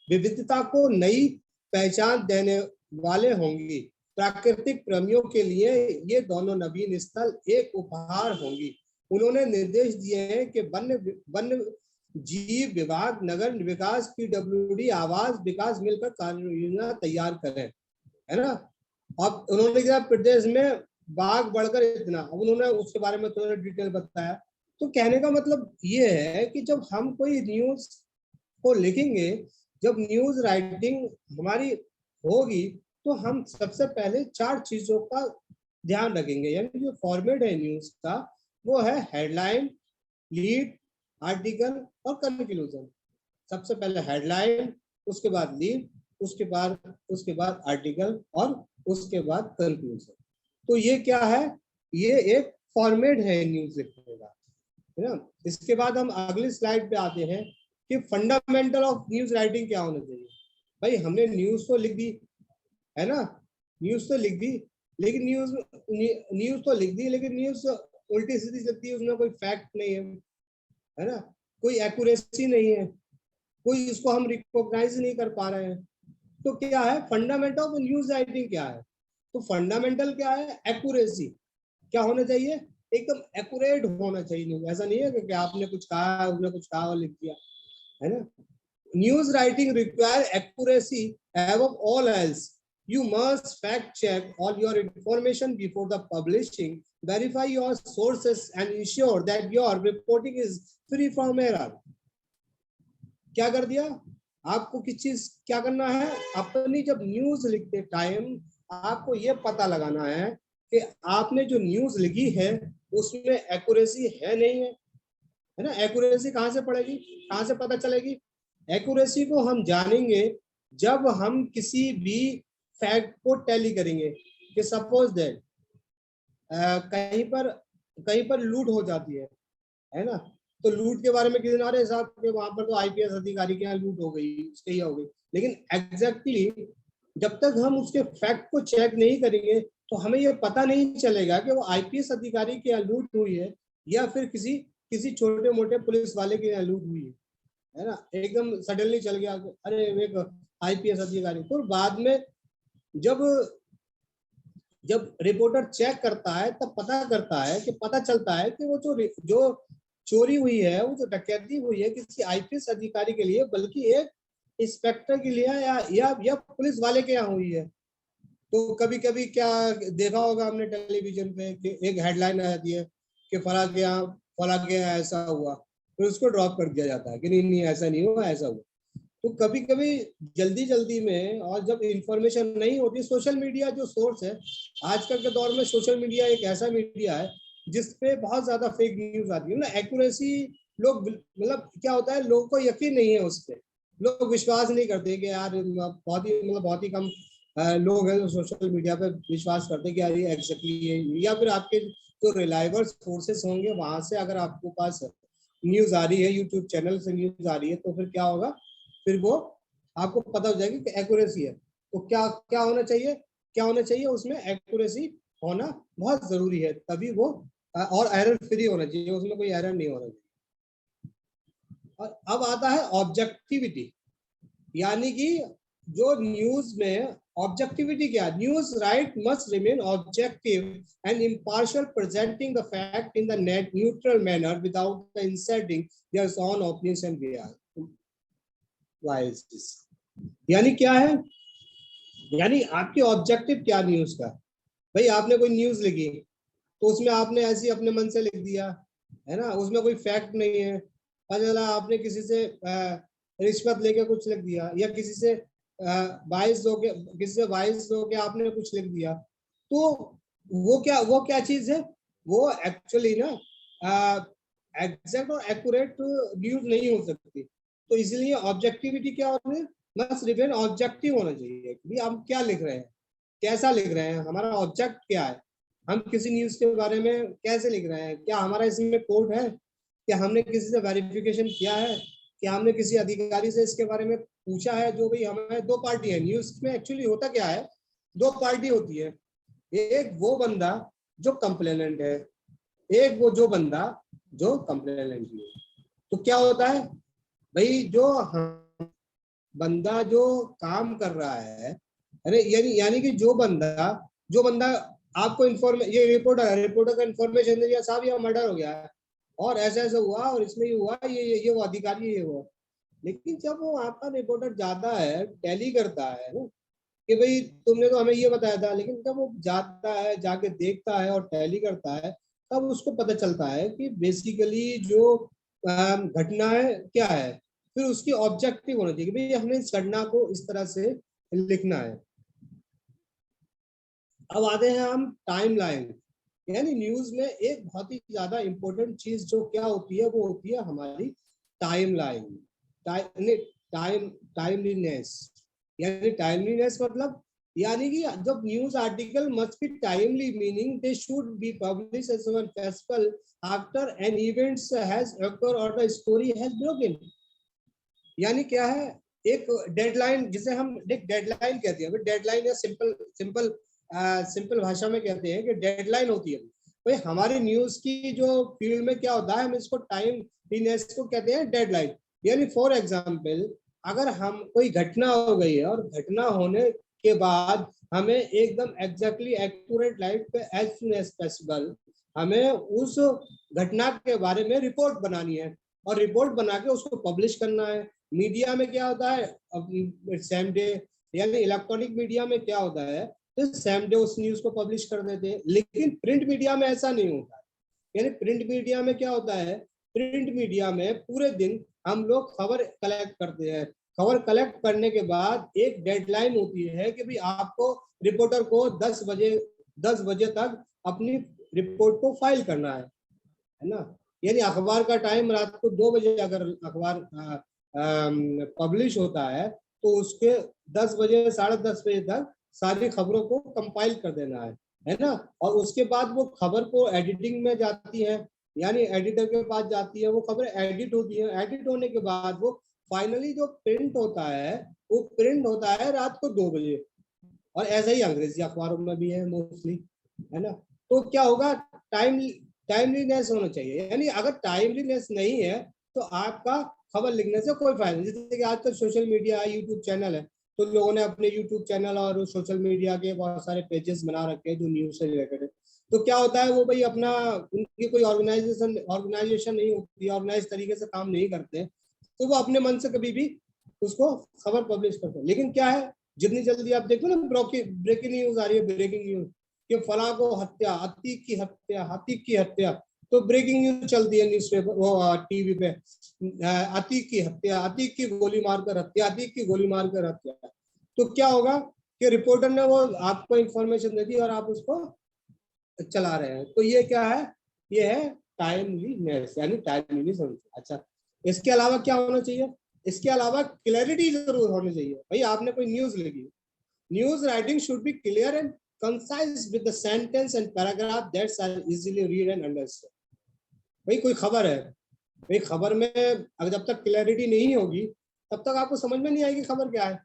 विविधता को नई पहचान देने वाले होंगी। प्राकृतिक प्रेमियों के लिए ये दोनों नवीन स्थल एक उपहार होंगी। उन्होंने निर्देश दिए हैं कि वन्य जीव विभाग, नगर विकास, पीडब्ल्यूडी, आवास विकास मिलकर कार्य योजना तैयार करें, है ना। अब उन्होंने कहा प्रदेश में बाघ बढ़कर इतना, अब उन्होंने उसके बारे में थोड़ा डिटेल बताया। तो कहने का मतलब ये है कि जब हम कोई न्यूज को लिखेंगे, जब न्यूज राइटिंग हमारी होगी, तो हम सबसे पहले 4 चीजों का ध्यान रखेंगे। यानी जो फॉर्मेट है न्यूज का, वो है हेडलाइन, लीड, आर्टिकल और कंक्लूजन। सबसे पहले हेडलाइन, उसके बाद लीड, उसके बाद आर्टिकल और उसके बाद कंक्लूजन। तो ये क्या है, ये एक फॉर्मेट है न्यूज लिखने का, है ना। इसके बाद हम अगली स्लाइड पे आते हैं कि फंडामेंटल ऑफ न्यूज राइटिंग क्या होना चाहिए। भाई हमने न्यूज तो लिख दी है ना, न्यूज तो लिख दी, लेकिन न्यूज तो लिख दी, लेकिन न्यूज उल्टी सीधी लगती है, उसमें कोई फैक्ट नहीं है ना, कोई एक्यूरेसी नहीं है, कोई इसको हम रिकॉग्नाइज नहीं कर पा रहे हैं। तो क्या है फंडामेंटल ऑफ न्यूज राइटिंग, क्या है? तो फंडामेंटल क्या है? एक्यूरेसी। क्या होना चाहिए? एकदम एक्यूरेट होना चाहिए न्यूज। ऐसा नहीं है कि आपने कुछ कहा, उसने कुछ कहा और लिख दिया, है ना। News writing require accuracy above all else. You must fact check all your information before the publishing, verify your sources and ensure that your reporting is free from error. क्या कर दिया? आपको किस चीज क्या करना है? अपनी जब न्यूज लिखते टाइम आपको ये पता लगाना है कि आपने जो न्यूज लिखी है उसमें एक्यूरेसी है नहीं है ना। एक्यूरेसी कहाँ से पड़ेगी, कहाँ से पता चलेगी? एक्यूरेसी को हम जानेंगे जब हम किसी भी फैक्ट को टैली करेंगे कि सपोज दैट कहीं पर लूट हो जाती है ना, तो लूट के बारे में किसी ने, अरे साहब के वहां पर तो आईपीएस अधिकारी के यहाँ लूट हो गई, उसके यहाँ हो गई, लेकिन एग्जैक्टली जब तक हम उसके फैक्ट को चेक नहीं करेंगे तो हमें ये पता नहीं चलेगा कि वो आईपीएस अधिकारी के यहाँ लूट हुई है या फिर किसी छोटे मोटे पुलिस वाले के यहाँ लूट हुई है ना। एकदम सडनली चल गया, अरे एक आईपीएस अधिकारी। तो बाद में जब रिपोर्टर चेक करता है तब पता चलता है कि वो जो चोरी हुई है, वो जो डकैती हुई है किसी आईपीएस अधिकारी के लिए, बल्कि एक इंस्पेक्टर के लिए या पुलिस वाले के यहाँ हुई है। तो कभी कभी क्या देखा होगा हमने टेलीविजन पे कि एक हेडलाइन आ जाती है कि फला के यहाँ ऐसा हुआ, फिर उसको ड्रॉप कर दिया जाता है कि नहीं ऐसा नहीं हुआ, ऐसा हुआ। तो कभी कभी जल्दी में, और जब इंफॉर्मेशन नहीं होती, सोशल मीडिया जो सोर्स है आजकल के दौर में, सोशल मीडिया एक ऐसा मीडिया है जिसपे बहुत ज्यादा फेक न्यूज आती है ना। एक्यूरेसी लोग मतलब क्या होता है, लोगों को यकीन नहीं है उस पर, लोग विश्वास नहीं करते कि यार बहुत ही कम लोग हैं जो सोशल मीडिया पे विश्वास करते हैं कि यार ये एग्जैक्टली है, या फिर आपके जो रिलायबल सोर्सेस होंगे वहां से अगर आपके पास न्यूज आ रही है, यूट्यूब चैनल से न्यूज आ रही है, तो फिर क्या होगा, फिर वो आपको पता हो जाएगी कि एक्यूरेसी है। तो क्या क्या होना चाहिए उसमें एक्यूरेसी होना बहुत जरूरी है, तभी वो, और एरर फ्री होना चाहिए, उसमें कोई एरर नहीं होना चाहिए। और अब आता है ऑब्जेक्टिविटी, यानी कि जो न्यूज में ऑब्जेक्टिविटी क्या, news right must remain objective and impartial, presenting the fact in the net neutral manner without inserting their own opinions and biases. यानी क्या है, यानी आपकी ऑब्जेक्टिव क्या न्यूज का? भाई आपने कोई न्यूज लिखी तो उसमें आपने ऐसे अपने मन से लिख दिया है ना, उसमें कोई फैक्ट नहीं है, पता चला आपने किसी से रिश्वत लेके कुछ लिख दिया, या किसी से वाइस होके आपने कुछ लिख दिया, तो वो क्या चीज है, वो एक्चुअली ना एग्जैक्ट और एक्यूरेट न्यूज नहीं हो सकती। तो इसलिए ऑब्जेक्टिविटी क्या होनी है, मस्ट रिमेन ऑब्जेक्टिव होना चाहिए कि हम क्या लिख रहे हैं, कैसा लिख रहे हैं, हमारा ऑब्जेक्ट क्या है, हम किसी न्यूज के बारे में कैसे लिख रहे हैं, क्या हमारा इसमें कोड है, क्या हमने किसी से वेरिफिकेशन किया है, क्या हमने किसी अधिकारी से इसके बारे में पूछा है। जो भी हमारे दो पार्टी है न्यूज में, एक्चुअली होता क्या है, दो पार्टी होती है, एक वो बंदा जो कंप्लेनेंट है, एक वो जो बंदा जो कंप्लेनेंट है। तो क्या होता है भाई, जो बंदा जो काम कर रहा है, अरे यानी कि जो बंदा आपको ये रिपोर्टर का इन्फॉर्मेशन दे दिया, साहब ये मर्डर हो गया है और ऐसा हुआ और इसमें ये हुआ, ये वो अधिकारी ये हुआ। लेकिन जब वो आपका रिपोर्टर जाता है, टैली करता है ना कि भाई तुमने तो हमें ये बताया था, लेकिन जब वो जाता है, जाके देखता है और टैली करता है, तब उसको पता चलता है कि बेसिकली जो घटना है क्या है। फिर उसकी ऑब्जेक्टिव होना चाहिए कि भाई हमने इस घटना को इस तरह से लिखना है। अब आते हैं हम टाइमलाइन, यानी न्यूज में एक बहुत ही ज्यादा इंपॉर्टेंट चीज जो क्या होती है, वो होती है हमारी टाइमलाइन। टाइमलीनेस, यानी टाइमलीनेस मतलब, यानी कि जब news article must be timely, meaning they should be publish as one festival after an events has occurred और द स्टोरी हैज ब्रोकन। यानी क्या है, एक डेडलाइन, जिसे हम डेडलाइन कहते हैं, डेडलाइन या सिंपल भाषा में कहते हैं कि डेडलाइन होती है। भाई हमारी न्यूज की जो फील्ड में क्या होता है, हम इसको टाइमलीनेस को कहते हैं डेडलाइन। यानी फॉर एग्जांपल, अगर हम कोई घटना हो गई है और घटना होने के बाद हमें एकदम एग्जैक्टली एक्यूरेट लाइफ पे एज सुन एज पॉसिबल हमें उस घटना के बारे में रिपोर्ट बनानी है और रिपोर्ट बना के उसको पब्लिश करना है। मीडिया में क्या होता है, सेम डे, यानी इलेक्ट्रॉनिक मीडिया में क्या होता है, तो सेम डे उस न्यूज को पब्लिश कर देते हैं। लेकिन प्रिंट मीडिया में ऐसा नहीं होता है। यानी प्रिंट मीडिया में क्या होता है, प्रिंट मीडिया में पूरे दिन हम लोग खबर कलेक्ट करते हैं। खबर कलेक्ट करने के बाद एक डेडलाइन होती है कि भाई आपको, रिपोर्टर को 10 बजे तक अपनी रिपोर्ट को फाइल करना है ना। यानी अखबार का टाइम रात को 2 बजे अगर अखबार पब्लिश होता है तो उसके 10 बजे 10:30 बजे तक सारी खबरों को कंपाइल कर देना है ना। और उसके बाद वो खबर को एडिटिंग में जाती है, यानी एडिटर के पास जाती है, वो खबर एडिट होती है। एडिट होने के बाद वो फाइनली जो प्रिंट होता है वो प्रिंट होता है रात को 2 बजे। और ऐसा ही अंग्रेजी अखबारों में भी है मोस्टली, है ना। तो क्या होगा, टाइमलीनेस होना चाहिए। यानी अगर टाइमलीनेस नहीं है तो आपका खबर लिखने से कोई फायदा नहीं। जैसे कि आजकल सोशल मीडिया है, यूट्यूब चैनल है, तो लोगों ने अपने यूट्यूब चैनल और सोशल मीडिया के बहुत सारे पेजेस बना रखे हैं जो न्यूज से रिलेटेड है। तो क्या होता है, वो भाई अपना, उनकी कोई ऑर्गेनाइजेशन नहीं होती, ऑर्गेनाइज तरीके से काम नहीं करते, तो वो अपने मन से कभी भी उसको खबर पब्लिश करते हैं। लेकिन क्या है, जितनी जल्दी आप देखो ना ब्रेकिंग न्यूज आ रही है, ब्रेकिंग न्यूज कि फला को हत्या, अतीक की हत्या, तो ब्रेकिंग न्यूज चलती है न्यूज पेपर, वो टीवी पे, अतीक की हत्या, अतीक की गोली मारकर हत्या, अतीक की गोली मारकर हत्या। तो क्या होगा कि रिपोर्टर ने वो आपको इंफॉर्मेशन दे दी और आप उसको चला रहे हैं। तो ये क्या है, ये है टाइमलीनेस, यानी टाइमलीनेस होनी चाहिए। अच्छा, इसके अलावा क्या होना चाहिए, इसके अलावा क्लैरिटी जरूर होनी चाहिए। भाई आपने कोई न्यूज लिखी, news writing should be clear and concise with the sentence and paragraph that's are easily read and understand. भाई कोई खबर है, भाई खबर में अगर जब तक क्लैरिटी नहीं होगी तब तक आपको समझ में नहीं आएगी खबर क्या है।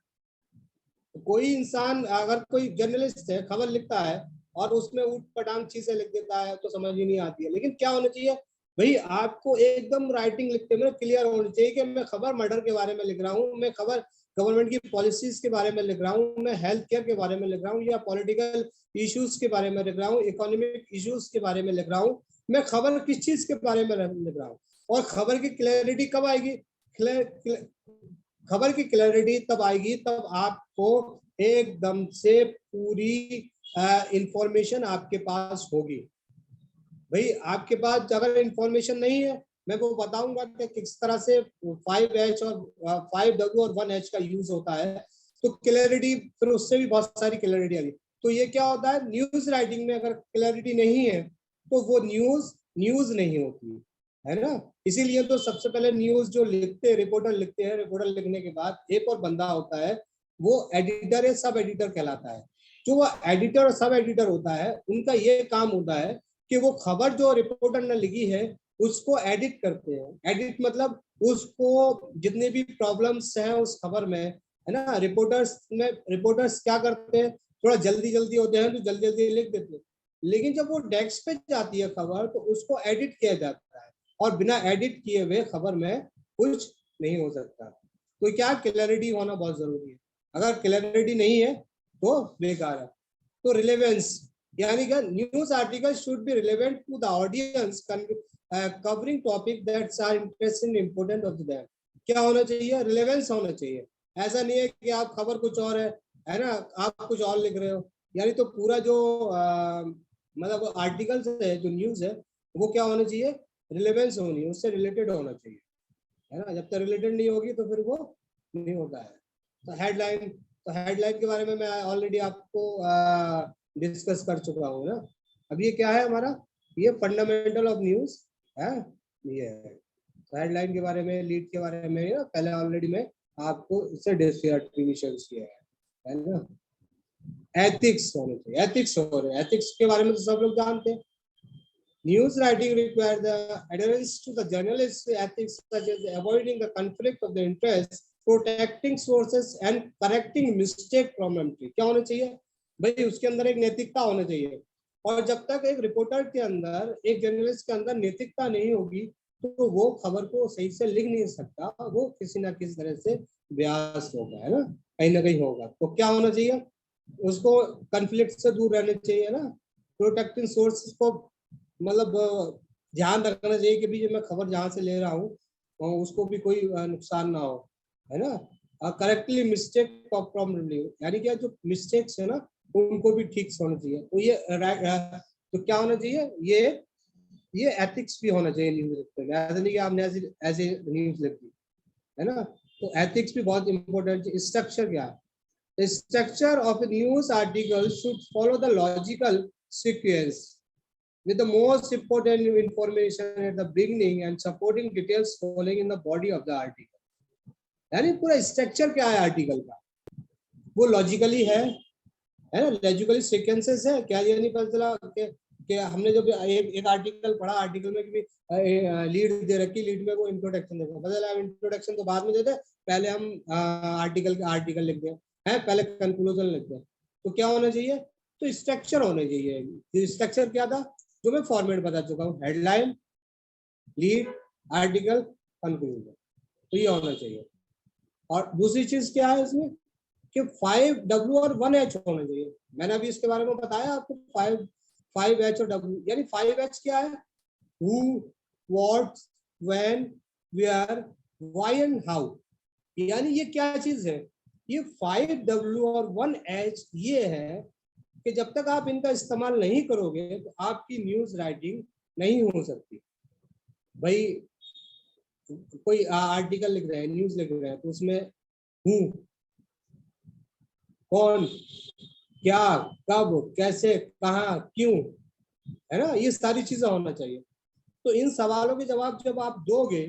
कोई इंसान, अगर कोई जर्नलिस्ट है, खबर लिखता है और उसमें ऊट पटांग चीजें लिख देता है तो समझ ही नहीं आती है। लेकिन क्या होना चाहिए, भाई आपको एकदम राइटिंग लिखते में क्लियर होनी चाहिए कि मैं खबर मर्डर के बारे में लिख रहा हूँ, मैं खबर गवर्नमेंट की पॉलिसीज के बारे में लिख रहा हूँ, मैं हेल्थ केयर के बारे में लिख रहा हूँ, या पॉलिटिकल इश्यूज के बारे में लिख रहा हूँ, इकोनॉमिक इश्यूज के बारे में लिख रहा हूँ, मैं खबर किस चीज के बारे में लिख रहा हूँ। और खबर की क्लैरिटी कब आएगी, खबर की क्लैरिटी तब आएगी तब आपको एकदम से पूरी इंफॉर्मेशन आपके पास होगी। भाई आपके पास अगर इंफॉर्मेशन नहीं है, मैं वो बताऊंगा कि किस तरह से 5H और 5W और 1H का यूज होता है, तो क्लैरिटी, फिर उससे भी बहुत सारी क्लैरिटी आ गई। तो ये क्या होता है, न्यूज राइटिंग में अगर क्लैरिटी नहीं है तो वो न्यूज नहीं होती है ना। इसीलिए तो सबसे पहले न्यूज जो लिखते हैं, रिपोर्टर लिखते हैं, रिपोर्टर लिखने के बाद एक और बंदा होता है, वो एडिटर या सब एडिटर कहलाता है। जो वो एडिटर और सब एडिटर होता है, उनका ये काम होता है कि वो खबर जो रिपोर्टर ने लिखी है उसको एडिट करते हैं। एडिट मतलब उसको जितने भी प्रॉब्लम्स हैं उस खबर में, है ना, रिपोर्टर्स क्या करते हैं, थोड़ा जल्दी होते हैं तो जल्दी लिख देते हैं। लेकिन जब वो डेस्क पे जाती है खबर तो उसको एडिट किया जाता है, और बिना एडिट किए हुए खबर में कुछ नहीं हो सकता। तो क्या, क्लैरिटी होना बहुत जरूरी है। अगर क्लैरिटी नहीं है तो बेकार है। तो रिलेवेंस, यानी कि news article should be relevant to the audience, covering topic that's are interesting important of them. क्या होना चाहिए, रिलेवेंस होना चाहिए। ऐसा नहीं है कि आप खबर कुछ और है ना, आप कुछ और लिख रहे हो। यानी तो पूरा जो मतलब आर्टिकल्स है, जो न्यूज है, वो क्या होना चाहिए, रिलेवेंस होनी है, उससे रिलेटेड होना चाहिए, है ना। जब तक रिलेटेड नहीं होगी तो फिर वो नहीं होता है। तो हेडलाइन के बारे में मैं ऑलरेडी आपको डिस्कस कर चुका हूँ ना। अब ये क्या है हमारा, ये फंडामेंटल ऑफ न्यूज है, ये है। तो हेडलाइन के बारे में, लीड के बारे में ना पहले ऑलरेडी मैं आपको इससे डिस्ट्रीब्यूशन किया है ना। एथिक्स होने चाहिए, एथिक्स हो रहे हैं, एथिक्स के बारे में तो सब लोग जानते हैं। News writing requires the adherence to the journalist's ethics, such as avoiding the conflict of the interest protecting sources and correcting mistake promptly. क्या होना चाहिए भाई, उसके अंदर एक नैतिकता होना चाहिए। और जब तक एक रिपोर्टर के अंदर, एक जर्नलिस्ट के अंदर नैतिकता नहीं होगी तो वो खबर को सही से लिख नहीं सकता, वो किसी ना किसी तरह से ब्यास होगा, है ना कहीं होगा। तो क्या होना चाहिए, उसको कन्फ्लिक्ट से दूर रहना चाहिए ना, प्रोटेक्टिंग सोर्स को मतलब ध्यान रखना चाहिए कि भी जो मैं खबर जहाँ से ले रहा हूँ उसको भी कोई नुकसान ना हो, है ना। करेक्टली मिस्टेक प्रॉब्लम, यानी क्या जो मिस्टेक्स है ना उनको भी ठीक से होना चाहिए। तो ये तो क्या होना चाहिए, ये एथिक्स भी होना चाहिए न्यूज लिखते में, ऐसा नहीं कि आपने ऐसे न्यूज लिख दी, है ना। तो एथिक्स भी बहुत इंपॉर्टेंट है। स्ट्रक्चर क्या है, the structure of a news article should follow the logical sequence with the most important information at the beginning and supporting details following in the body of the article। यानी पूरा structure क्या है article का, वो logically है ना, logically sequences है क्या, ये नहीं पता चला कि हमने जब एक आर्टिकल पढ़ा, आर्टिकल में कि लीड दे रखी, लीड में वो इंट्रोडक्शन देगा, पता चला इंट्रोडक्शन तो बाद में देते, पहले हम आर्टिकल लिख दें, है पहले कंक्लूजन लिखते हैं। तो क्या होना चाहिए, तो स्ट्रक्चर होना चाहिए। स्ट्रक्चर क्या था जो मैं फॉर्मेट बता चुका हूँ, हेडलाइन, लीड, आर्टिकल, कंक्लूजन, तो ये होना चाहिए। और दूसरी चीज क्या है इसमें कि 5W और 1H होना चाहिए। मैंने अभी इसके बारे में बताया आपको, 5H और W, यानी 5H क्या है, who, what, when, where, why and how। यानी ये क्या चीज है, ये 5W और 1H ये है कि जब तक आप इनका इस्तेमाल नहीं करोगे तो आपकी न्यूज राइटिंग नहीं हो सकती। भाई कोई आर्टिकल लिख रहे हैं, न्यूज लिख रहे हैं, तो उसमें हूँ, कौन, क्या, कब, कैसे, कहाँ, क्यों, है ना, ये सारी चीजें होना चाहिए। तो इन सवालों के जवाब जब आप दोगे,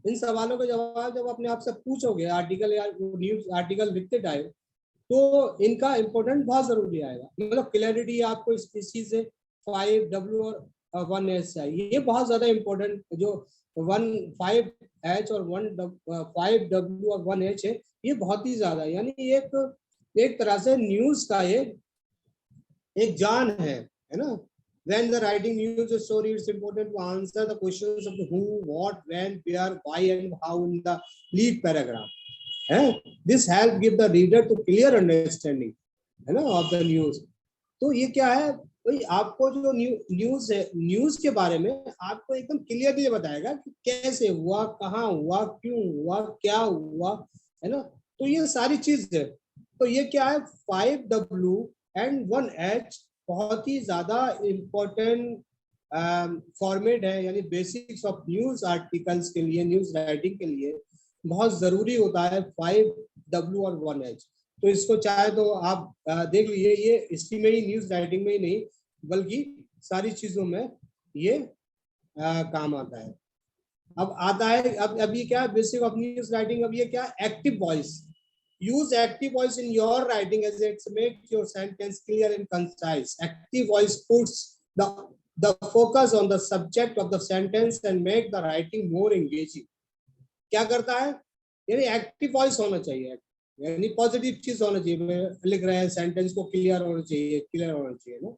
इन सवालों के जवाब जब अपने आप से पूछोगे आर्टिकल या न्यूज आर्टिकल लिखते टाइम, तो इनका इम्पोर्टेंट बहुत जरूरी आएगा। मतलब क्लैरिटी आपको इस चीज से 5W और 1H चाहिए, ये बहुत ज्यादा इम्पोर्टेंट, जो 5H और 5W और 1H है, ये बहुत ही ज्यादा, यानी एक तरह से न्यूज का एक जान है ना। When the writing news story, it's important to answer the questions of the who, what, when, where, why and how in the lead paragraph। This help give the reader to clear understanding, है ना, of the news। तो ये क्या है भाई, आपको जो news है, न्यूज के बारे में आपको एकदम क्लियरली बताएगा कि कैसे हुआ, कहाँ हुआ, क्यों हुआ, क्या हुआ, है ना। तो ये सारी चीज है। तो ये क्या है, 5W एंड 1H बहुत ही ज्यादा इम्पोर्टेंट फॉर्मेट है, यानी बेसिक्स ऑफ न्यूज आर्टिकल्स के लिए, न्यूज राइटिंग के लिए बहुत जरूरी होता है 5W और 1H। तो इसको चाहे तो आप देख लीजिए, ये हिस्ट्री में ही, न्यूज राइटिंग में ही नहीं बल्कि सारी चीजों में ये काम आता है। अब आता है, अब ये क्या है, बेसिक ऑफ न्यूज राइटिंग। अब ये क्या, active voice. use active voice in your writing as it makes your sentence clear and concise। active voice puts the focus on the subject of the sentence and make the writing more engaging। क्या करता है, यानी active voice होना चाहिए, यानी positive चीज होना चाहिए, लिख रहे हैं सेंटेंस को क्लियर होना चाहिए ना,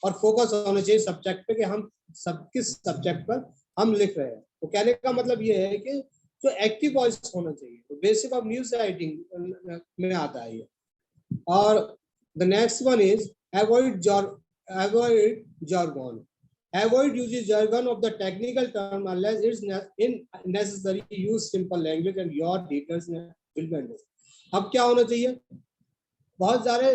और फोकस होना चाहिए सब्जेक्ट पे कि हम किस सब्जेक्ट पर हम लिख रहे हैं। तो कहने का मतलब ये है कि जो एक्टिव वॉइस होना चाहिए, तो बेसिक ऑफ न्यूज राइटिंग में आता है ये। और the next one is avoid jargon। Avoid using jargon of the technical term unless it's necessary। Use simple language and your readers will understand। अब क्या होना चाहिए, बहुत सारे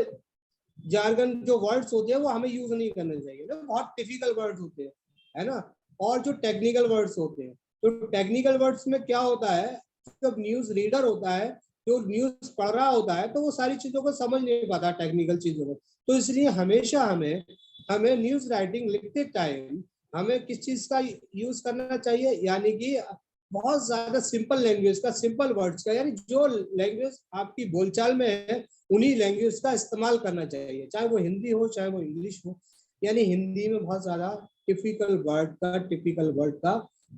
जार्गन जो वर्ड्स होते हैं वो हमें यूज नहीं करने चाहिए ना, बहुत टिपिकल वर्ड्स होते हैं, है ना। और जो टेक्निकल वर्ड्स होते हैं, तो टेक्निकल वर्ड्स में क्या होता है, जब न्यूज रीडर होता है, जो न्यूज पढ़ रहा होता है, तो वो सारी चीजों को समझ नहीं पाता, टेक्निकल चीजों को। तो इसलिए हमेशा हमें न्यूज राइटिंग लिखते टाइम हमें किस चीज का यूज करना चाहिए, यानी कि बहुत ज्यादा सिंपल लैंग्वेज का, सिंपल वर्ड्स का, यानी जो लैंग्वेज आपकी बोलचाल में है उन्हीं लैंग्वेज का इस्तेमाल करना चाहिए, चाहे वो हिंदी हो चाहे वो इंग्लिश हो। यानी हिंदी में बहुत ज्यादा टिपिकल वर्ड का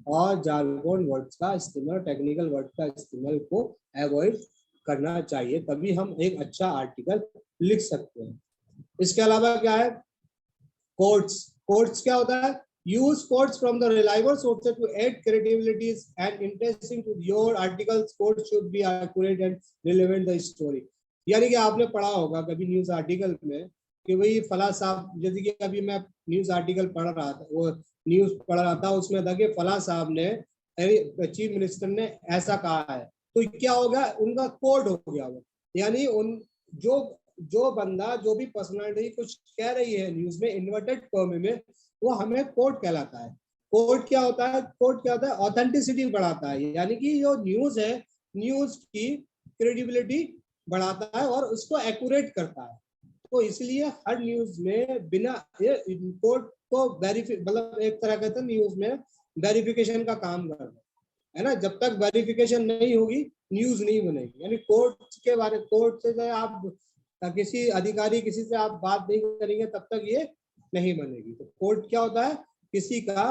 और जार्गन वर्ड्स का इस्तेमाल, टेक्निकल वर्ड का इस्तेमाल को अवॉइड करना चाहिए, तभी हम एक अच्छा आर्टिकल लिख सकते हैं। इसके अलावा क्या है, कोट्स। कोट्स क्या होता है, use quotes from the reliable sources to add credibility and interesting to your articles. Quotes should be accurate and relevant the story. यानी कि आपने पढ़ा होगा कभी न्यूज आर्टिकल में कि भाई फला साहब, जैसे कि अभी मैं न्यूज आर्टिकल पढ़ रहा था, वो न्यूज पढ़ रहा था, उसमें था कि फला साहब ने, चीफ मिनिस्टर ने ऐसा कहा है, तो क्या हो गया, उनका कोट हो गया वो। यानी उन जो जो बंदा, जो भी पर्सनालिटी कुछ कह रही है न्यूज में इन्वर्टेड कॉमा में, वो हमें कोट कहलाता है। कोट क्या होता है, कोट क्या होता है, ऑथेंटिसिटी बढ़ाता है, यानी कि जो न्यूज है, न्यूज की क्रेडिबिलिटी बढ़ाता है और उसको एक्यूरेट करता है। तो इसलिए हर न्यूज में बिना कोट को मतलब एक तरह कहते हैं न्यूज में वेरिफिकेशन का काम करना है ना। जब तक वेरिफिकेशन नहीं होगी न्यूज नहीं बनेगी। यानी कोर्ट के बारे, कोर्ट से आप किसी अधिकारी, किसी से आप बात नहीं करेंगे तब तक ये नहीं बनेगी। तो कोर्ट क्या होता है, किसी का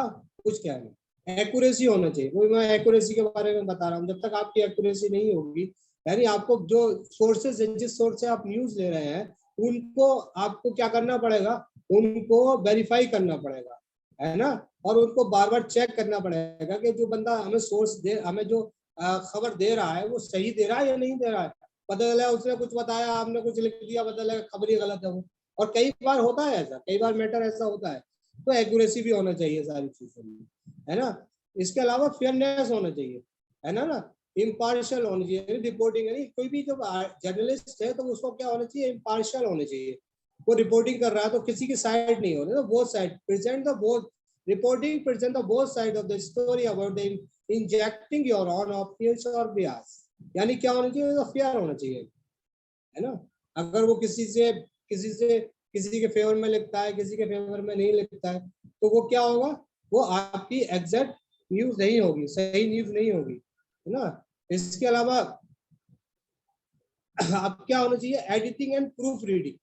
कुछ कहना, एक्यूरेसी होना चाहिए। वो मैं एक्यूरेसी के बारे में बता रहा हूँ। जब तक आपकी एक्यूरेसी नहीं होगी, यानी आपको जो सोर्सेज, जिस सोर्स से आप न्यूज ले रहे हैं, उनको आपको क्या करना पड़ेगा, उनको वेरीफाई करना पड़ेगा, है ना। और उनको बार बार चेक करना पड़ेगा कि जो बंदा हमें सोर्स दे, हमें जो खबर दे रहा है, वो सही दे रहा है या नहीं दे रहा है। पता चला उसने कुछ बताया, आपने कुछ लिख दिया, पता लगा खबर ही गलत है वो। और कई बार होता है ऐसा, कई बार मैटर ऐसा होता है। तो एक्यूरेसी भी होना चाहिए सारी चीजों में, है ना। इसके अलावा फेयरनेस होना चाहिए, है ना इम्पार्शियल होना चाहिए रिपोर्टिंग। यानी कोई भी जो जर्नलिस्ट है तो उसको क्या होना चाहिए, इम्पार्शियल होना चाहिए। वो रिपोर्टिंग कर रहा है तो किसी की साइड नहीं होना, both side present the both reporting, present the both side of the story about the injecting your own opinions और बियास। यानी क्या होना चाहिए, फेयर होना चाहिए, है ना। अगर वो किसी के फेवर में लिखता है, किसी के फेवर में नहीं लिखता है, तो वो क्या होगा, वो आपकी एग्जैक्ट न्यूज नहीं होगी, सही न्यूज नहीं होगी, है ना। इसके अलावा अब क्या होना चाहिए, editing and proof reading.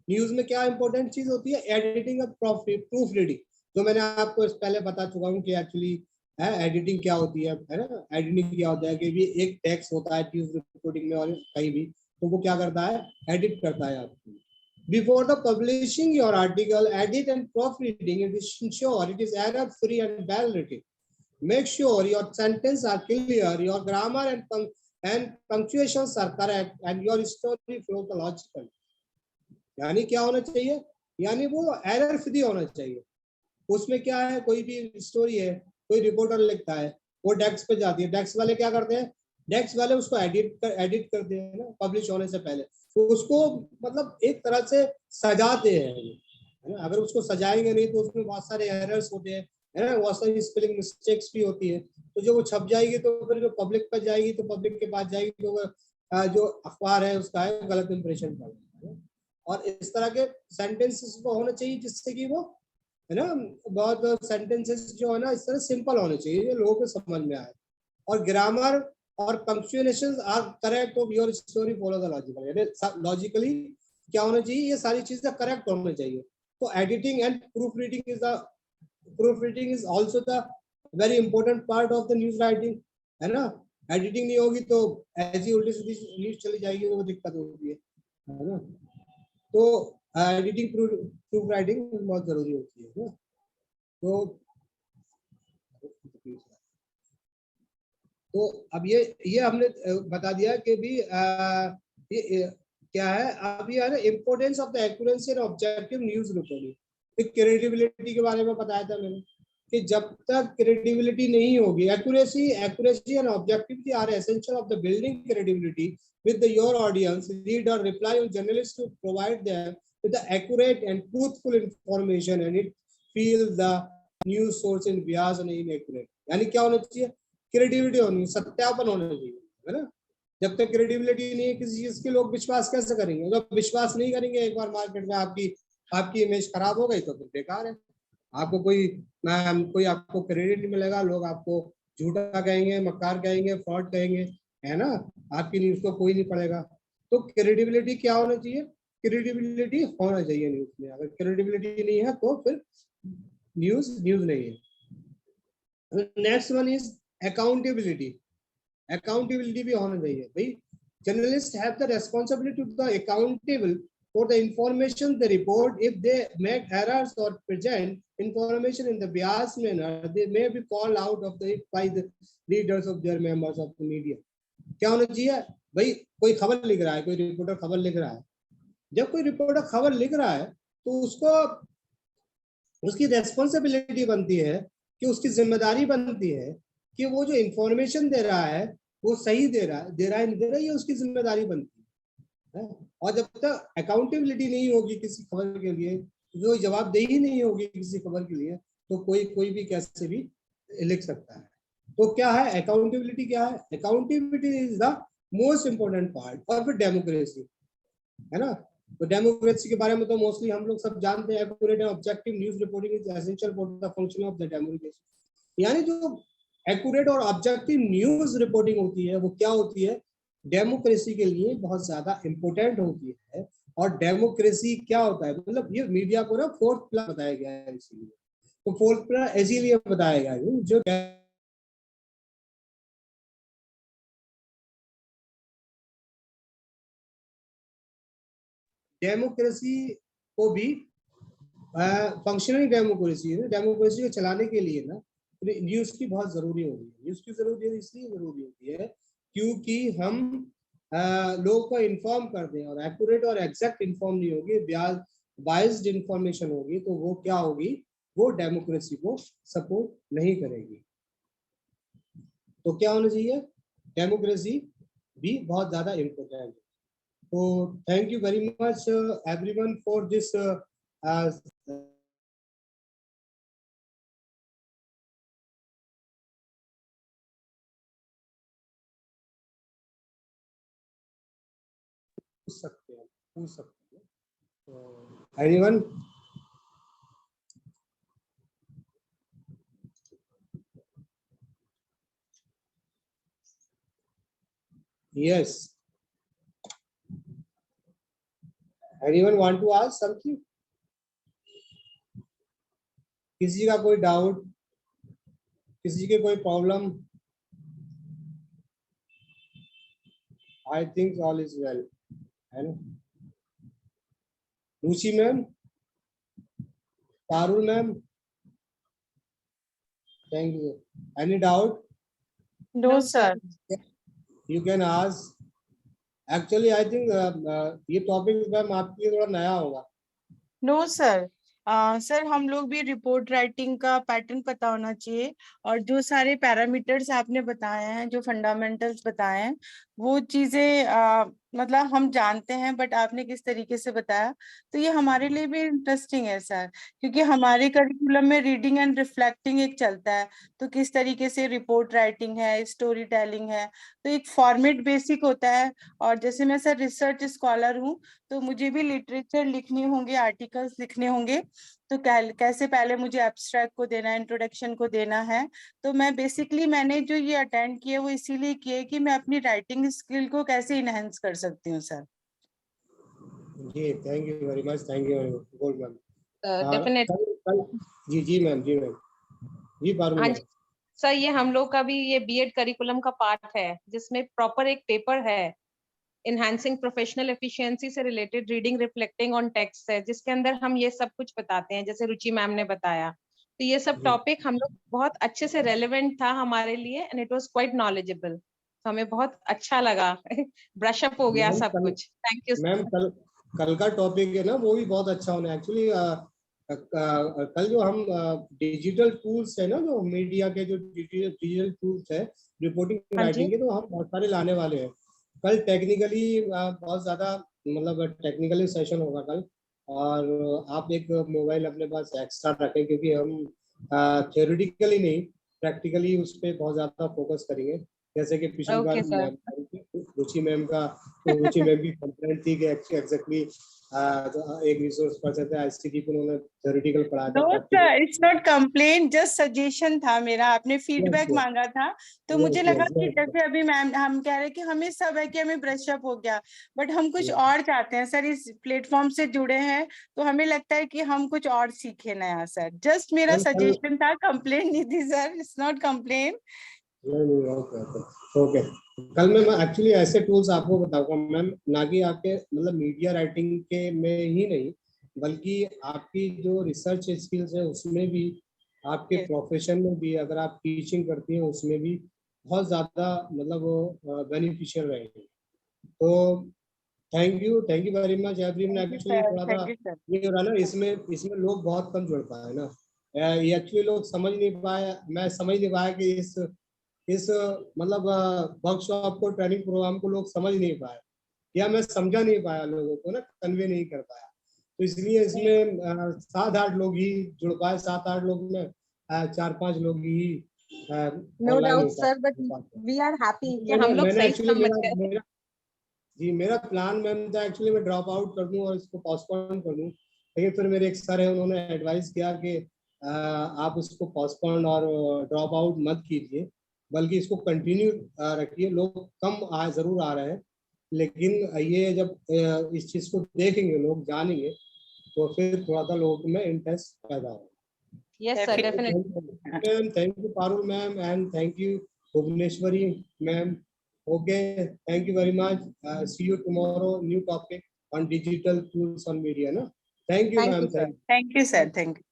News में क्या इंपॉर्टेंट चीज होती है, एडिटिंग और प्रूफ रीडिंग, जो मैंने आपको पहले बता चुका हूँ कि एक्चुअली एडिटिंग क्या होती है ना। एडिटिंग क्या होता है कि भी एक टेक्स्ट होता है न्यूज रिपोर्टिंग में और कहीं भी, तो वो क्या करता है, एडिट करता है आपको। Before the publishing your article, edit and proofreading it is ensure it is error free and well written. Make sure your sentences are clear, your grammar and punctuations are correct, and your story flows logically. यानी क्या होना चाहिए, यानी वो error free होना चाहिए। उसमें क्या है, कोई भी स्टोरी है, कोई रिपोर्टर लिखता है, वो डेस्क पे जाती है, डेस्क वाले क्या करते हैं, डेस्क वाले उसको एडिट करते हैं ना पब्लिश होने से पहले, तो उसको मतलब एक तरह से सजाते हैं, है ना। अगर उसको सजाएंगे नहीं तो उसमें बहुत सारे एरर्स होते हैं, है ना, बहुत सारी स्पेलिंग मिस्टेक्स भी होती है। तो जो वो छप जाएगी तो फिर जो पब्लिक पर जाएगी, तो पब्लिक के पास जाएगी, तो जो अखबार है उसका है गलत इंप्रेशन पड़ेगा। और इस तरह के सेंटेंसेस को होना चाहिए जिससे कि वो, है ना, बहुत सेंटेंसेस जो है ना इस तरह सिंपल होने चाहिए जो लोगों को समझ में आए। और ग्रामर और punctuations are correct of your story follow the logical, यानी लॉजिकली क्या होना चाहिए, ये सारी चीजें करेक्ट होना चाहिए। तो editing and proof reading is also the very important part of the news writing, है ना। एडिटिंग नहीं होगी तो ऐसी उल्टी सीधी न्यूज चली जाएगी, वो दिक्कत होती है ना। तो एडिटिंग प्रूफ राइटिंग बहुत जरूरी होती है ना। तो अब ये हमने बता दिया कि भी ये क्या है। अब ये है ना importance of the accuracy and objective news reporting. Credibility के बारे में बताया था मैंने कि जब तक क्रेडिबिलिटी नहीं होगी, accuracy and objectivity are essential of the building credibility with your audience. Read or reply on journalists to provide them with the accurate and truthful information, and it feel the news source in bias and inaccurate. यानी क्या होना चाहिए, credibility होनी, सत्यापन होना चाहिए, है ना। जब तक क्रेडिबिलिटी नहीं है किसी चीज के, लोग विश्वास कैसे करेंगे। अगर विश्वास नहीं करेंगे एक बार मार्केट में, आपकी इमेज खराब हो गई तो फिर बेकार है। आपको कोई आपको क्रेडिट नहीं मिलेगा, लोग आपको झूठा कहेंगे, मक्कार कहेंगे, फ्रॉड कहेंगे, है ना। आपकी न्यूज को कोई नहीं पढ़ेगा। तो क्रेडिबिलिटी क्या होना चाहिए, क्रेडिबिलिटी होना चाहिए न्यूज में। अगर क्रेडिबिलिटी नहीं है तो फिर न्यूज नहीं है। Next one is accountability. Accountability भी होना चाहिए भाई। journalists have the responsibility to be accountable for the information they report. If they make errors or present information in the biased manner, they may be called out of the by the leaders of their members of the media. क्या होना चाहिए भाई, कोई खबर लिख रहा है, कोई रिपोर्टर खबर लिख रहा है, जब कोई रिपोर्टर खबर लिख रहा है तो उसको उसकी रेस्पॉन्सिबिलिटी बनती है कि उसकी जिम्मेदारी बनती है कि वो जो इंफॉर्मेशन दे रहा है वो सही दे रहा है नहीं दे रहा है, ये उसकी जिम्मेदारी बनती है। और जब तक अकाउंटेबिलिटी नहीं होगी किसी खबर के लिए, जो जवाबदेही नहीं होगी किसी खबर के लिए, तो कोई भी कैसे भी लिख सकता है। तो क्या है अकाउंटेबिलिटी, क्या है accountability is the most important part. और फिर डेमोक्रेसी है ना, तो डेमोक्रेसी के बारे में तो मोस्टली हम लोग सब जानते हैं। Accurate and objective news reporting is essential for the function of the democracy. यानी जो एक्यूरेट और ऑब्जेक्टिव न्यूज़ रिपोर्टिंग होती है वो क्या होती है, डेमोक्रेसी के लिए बहुत ज्यादा इम्पोर्टेंट होती है। और डेमोक्रेसी क्या होता है, मतलब ये मीडिया को ना फोर्थ पिलर बताया गया है, इसीलिए तो फोर्थ पिलर इसीलिए बताया गया है जो डेमोक्रेसी को भी फंक्शनल डेमोक्रेसी को चलाने के लिए ना न्यूज की बहुत जरूरी होती है। न्यूज की जरूरी इसलिए जरूरी होती है क्योंकि हम लोगों को इन्फॉर्म कर दें, और एक्यूरेट और एग्जैक्ट इन्फॉर्म नहीं होगी, बायस्ड इंफॉर्मेशन होगी, तो वो क्या होगी, वो डेमोक्रेसी को सपोर्ट नहीं करेगी। तो क्या होना चाहिए, डेमोक्रेसी भी बहुत ज्यादा इम्पोर्टेंट है। So thank you very much everyone for this पूछ सकते हैं तो anyone? Yes. Anyone want to ask something? किसी का कोई डाउट, किसी के कोई problem? I think all is well, है ना? Ruchi ma'am, Parul ma'am, thank you. Any doubt? No, sir. You can ask. Actually, I think ये टॉपिक मैम आपके लिए थोड़ा नया होगा। No, sir. सर हम लोग भी रिपोर्ट राइटिंग का पैटर्न पता होना चाहिए, और जो सारे पैरामीटर्स आपने बताए हैं, जो फंडामेंटल्स बताए हैं, वो चीजें मतलब हम जानते हैं, बट आपने किस तरीके से बताया तो ये हमारे लिए भी इंटरेस्टिंग है सर, क्योंकि हमारे करिकुलम में रीडिंग एंड रिफ्लेक्टिंग एक चलता है, तो किस तरीके से रिपोर्ट राइटिंग है, स्टोरी टेलिंग है, तो एक फॉर्मेट बेसिक होता है। और जैसे मैं सर रिसर्च स्कॉलर हूँ, तो मुझे भी लिटरेचर लिखने होंगे, आर्टिकल्स लिखने होंगे, तो कैसे पहले मुझे एब्स्ट्रैक्ट को देना है, इंट्रोडक्शन को देना है। तो मैं बेसिकली मैंने जो ये अटेंड किए वो इसीलिए किए कि मैं अपनी राइटिंग स्किल को कैसे इनहेंस कर सकती हूँ सर। जी thank you very much, thank you good ma'am. Definitely जी मैम, जी पारुल हाँ मैम। जी सर, ये हम लोग का भी ये बीएड करिकुलम का पार्ट है, जिसमें प्रॉपर एक पेपर है इनहैंसिंग प्रोफेशनल एफिशिएंसी से related reading reflecting on text है, जिसके अंदर हम ये सब कुछ बताते हैं, जैसे रुचि मैम ने बताया। तो ये सब टॉपिक हम लोग बहुत अच्छे से रेलेवेंट था हमारे लिए, and it was quite knowledgeable, तो हमें बहुत अच्छा लगा। ब्रश अप हो गया सब कुछ। Thank you ma'am. कल का टॉपिक है ना, वो भी बहुत अच्छा होना है एक्चुअली। कल जो हम डिजिटल टूल्स है ना, जो मीडिया के जो डिजिटल टूल्स है रिपोर्टिंग राइटिंग के, तो हम बहुत सारे लाने वाले हैं कल। टेक्निकली बहुत ज्यादा, मतलब टेक्निकली सेशन होगा कल, और आप एक मोबाइल अपने पास एक्स्ट्रा रखें, क्योंकि हम थियोरेटिकली नहीं, प्रैक्टिकली उस पर बहुत ज्यादा फोकस करेंगे। जैसे कि पिछली बार रुचि मैम की कंप्लेंट थी कि एग्जैक्टली एक रिसोर्स पर्सन थे आईसीटी को, उन्होंने थ्योरेटिकल पढ़ाया था। No sir, it's not complaint, just suggestion था मेरा, आपने फीडबैक मांगा था, तो मुझे लगा कि जैसे अभी मैम हम कह रहे कि हमें सब है कि हमें ब्रश अप हो गया, बट हम कुछ और चाहते हैं सर। इस प्लेटफॉर्म से जुड़े हैं तो हमें लगता है कि हम कुछ और सीखे नया सर। जस्ट मेरा सजेशन था, कंप्लेंट नहीं थी सर, इट्स नॉट कंप्लेंट। नहीं, ओके। कल मैं एक्चुअली ऐसे टूल्स आपको बताऊंगा मैम, ना कि आपके मतलब मीडिया राइटिंग के में ही नहीं, बल्कि आपकी जो रिसर्च स्किल्स है उसमें भी, आपके Yes. प्रोफेशन में भी, अगर आप टीचिंग करती हैं उसमें भी बहुत ज़्यादा मतलब बेनिफिशियल रहेंगे। तो thank you very much everyone. Thank you, actually sir. थोड़ा सा Thank you, sir. ये हो रहा है ना, इसमें लोग बहुत कम जुड़ पाए ना, ये एक्चुअली लोग समझ नहीं पाए, मैं समझ नहीं पाया कि इस मतलब वर्कशॉप को, ट्रेनिंग प्रोग्राम को लोग समझ नहीं पाए, या मैं समझा नहीं पाया, लोगों को ना कन्वे नहीं कर पाया। तो इसलिए इसमें 7-8 लोग ही जुड़ पाए, 7-8 लोग में 4-5 लोग ही No ऑनलाइन doubt, हो sir, but पाते। we are happy कि मैंने हम लोग मैंने सही एक्चुअली समझ गए। मेरा प्लान मैम था एक्चुअली मैं ड्रॉप आउट कर दूं और इसको पोस्टपोन कर दूं, लेकिन फिर मेरे एक सर है, उन्होंने एडवाइस किया कि आप उसको पोस्टपोन और ड्रॉप आउट मत कीजिए, बल्कि इसको कंटिन्यू रखिए। लोग कम जरूर आ रहे हैं, लेकिन ये जब इस चीज़ को देखेंगे, लोग जानेंगे, तो फिर थोड़ा सा लोगों में इंटरेस्ट पैदा होगा। Yes, sir, definitely. Thank you, Parul ma'am, and thank you, Bhuvneshwari ma'am. Okay, thank you very much. See you tomorrow. New topic on digital tools on media. No? Thank you, Thank you, ma'am. sir. Thank you. Thank you, sir. Thank you.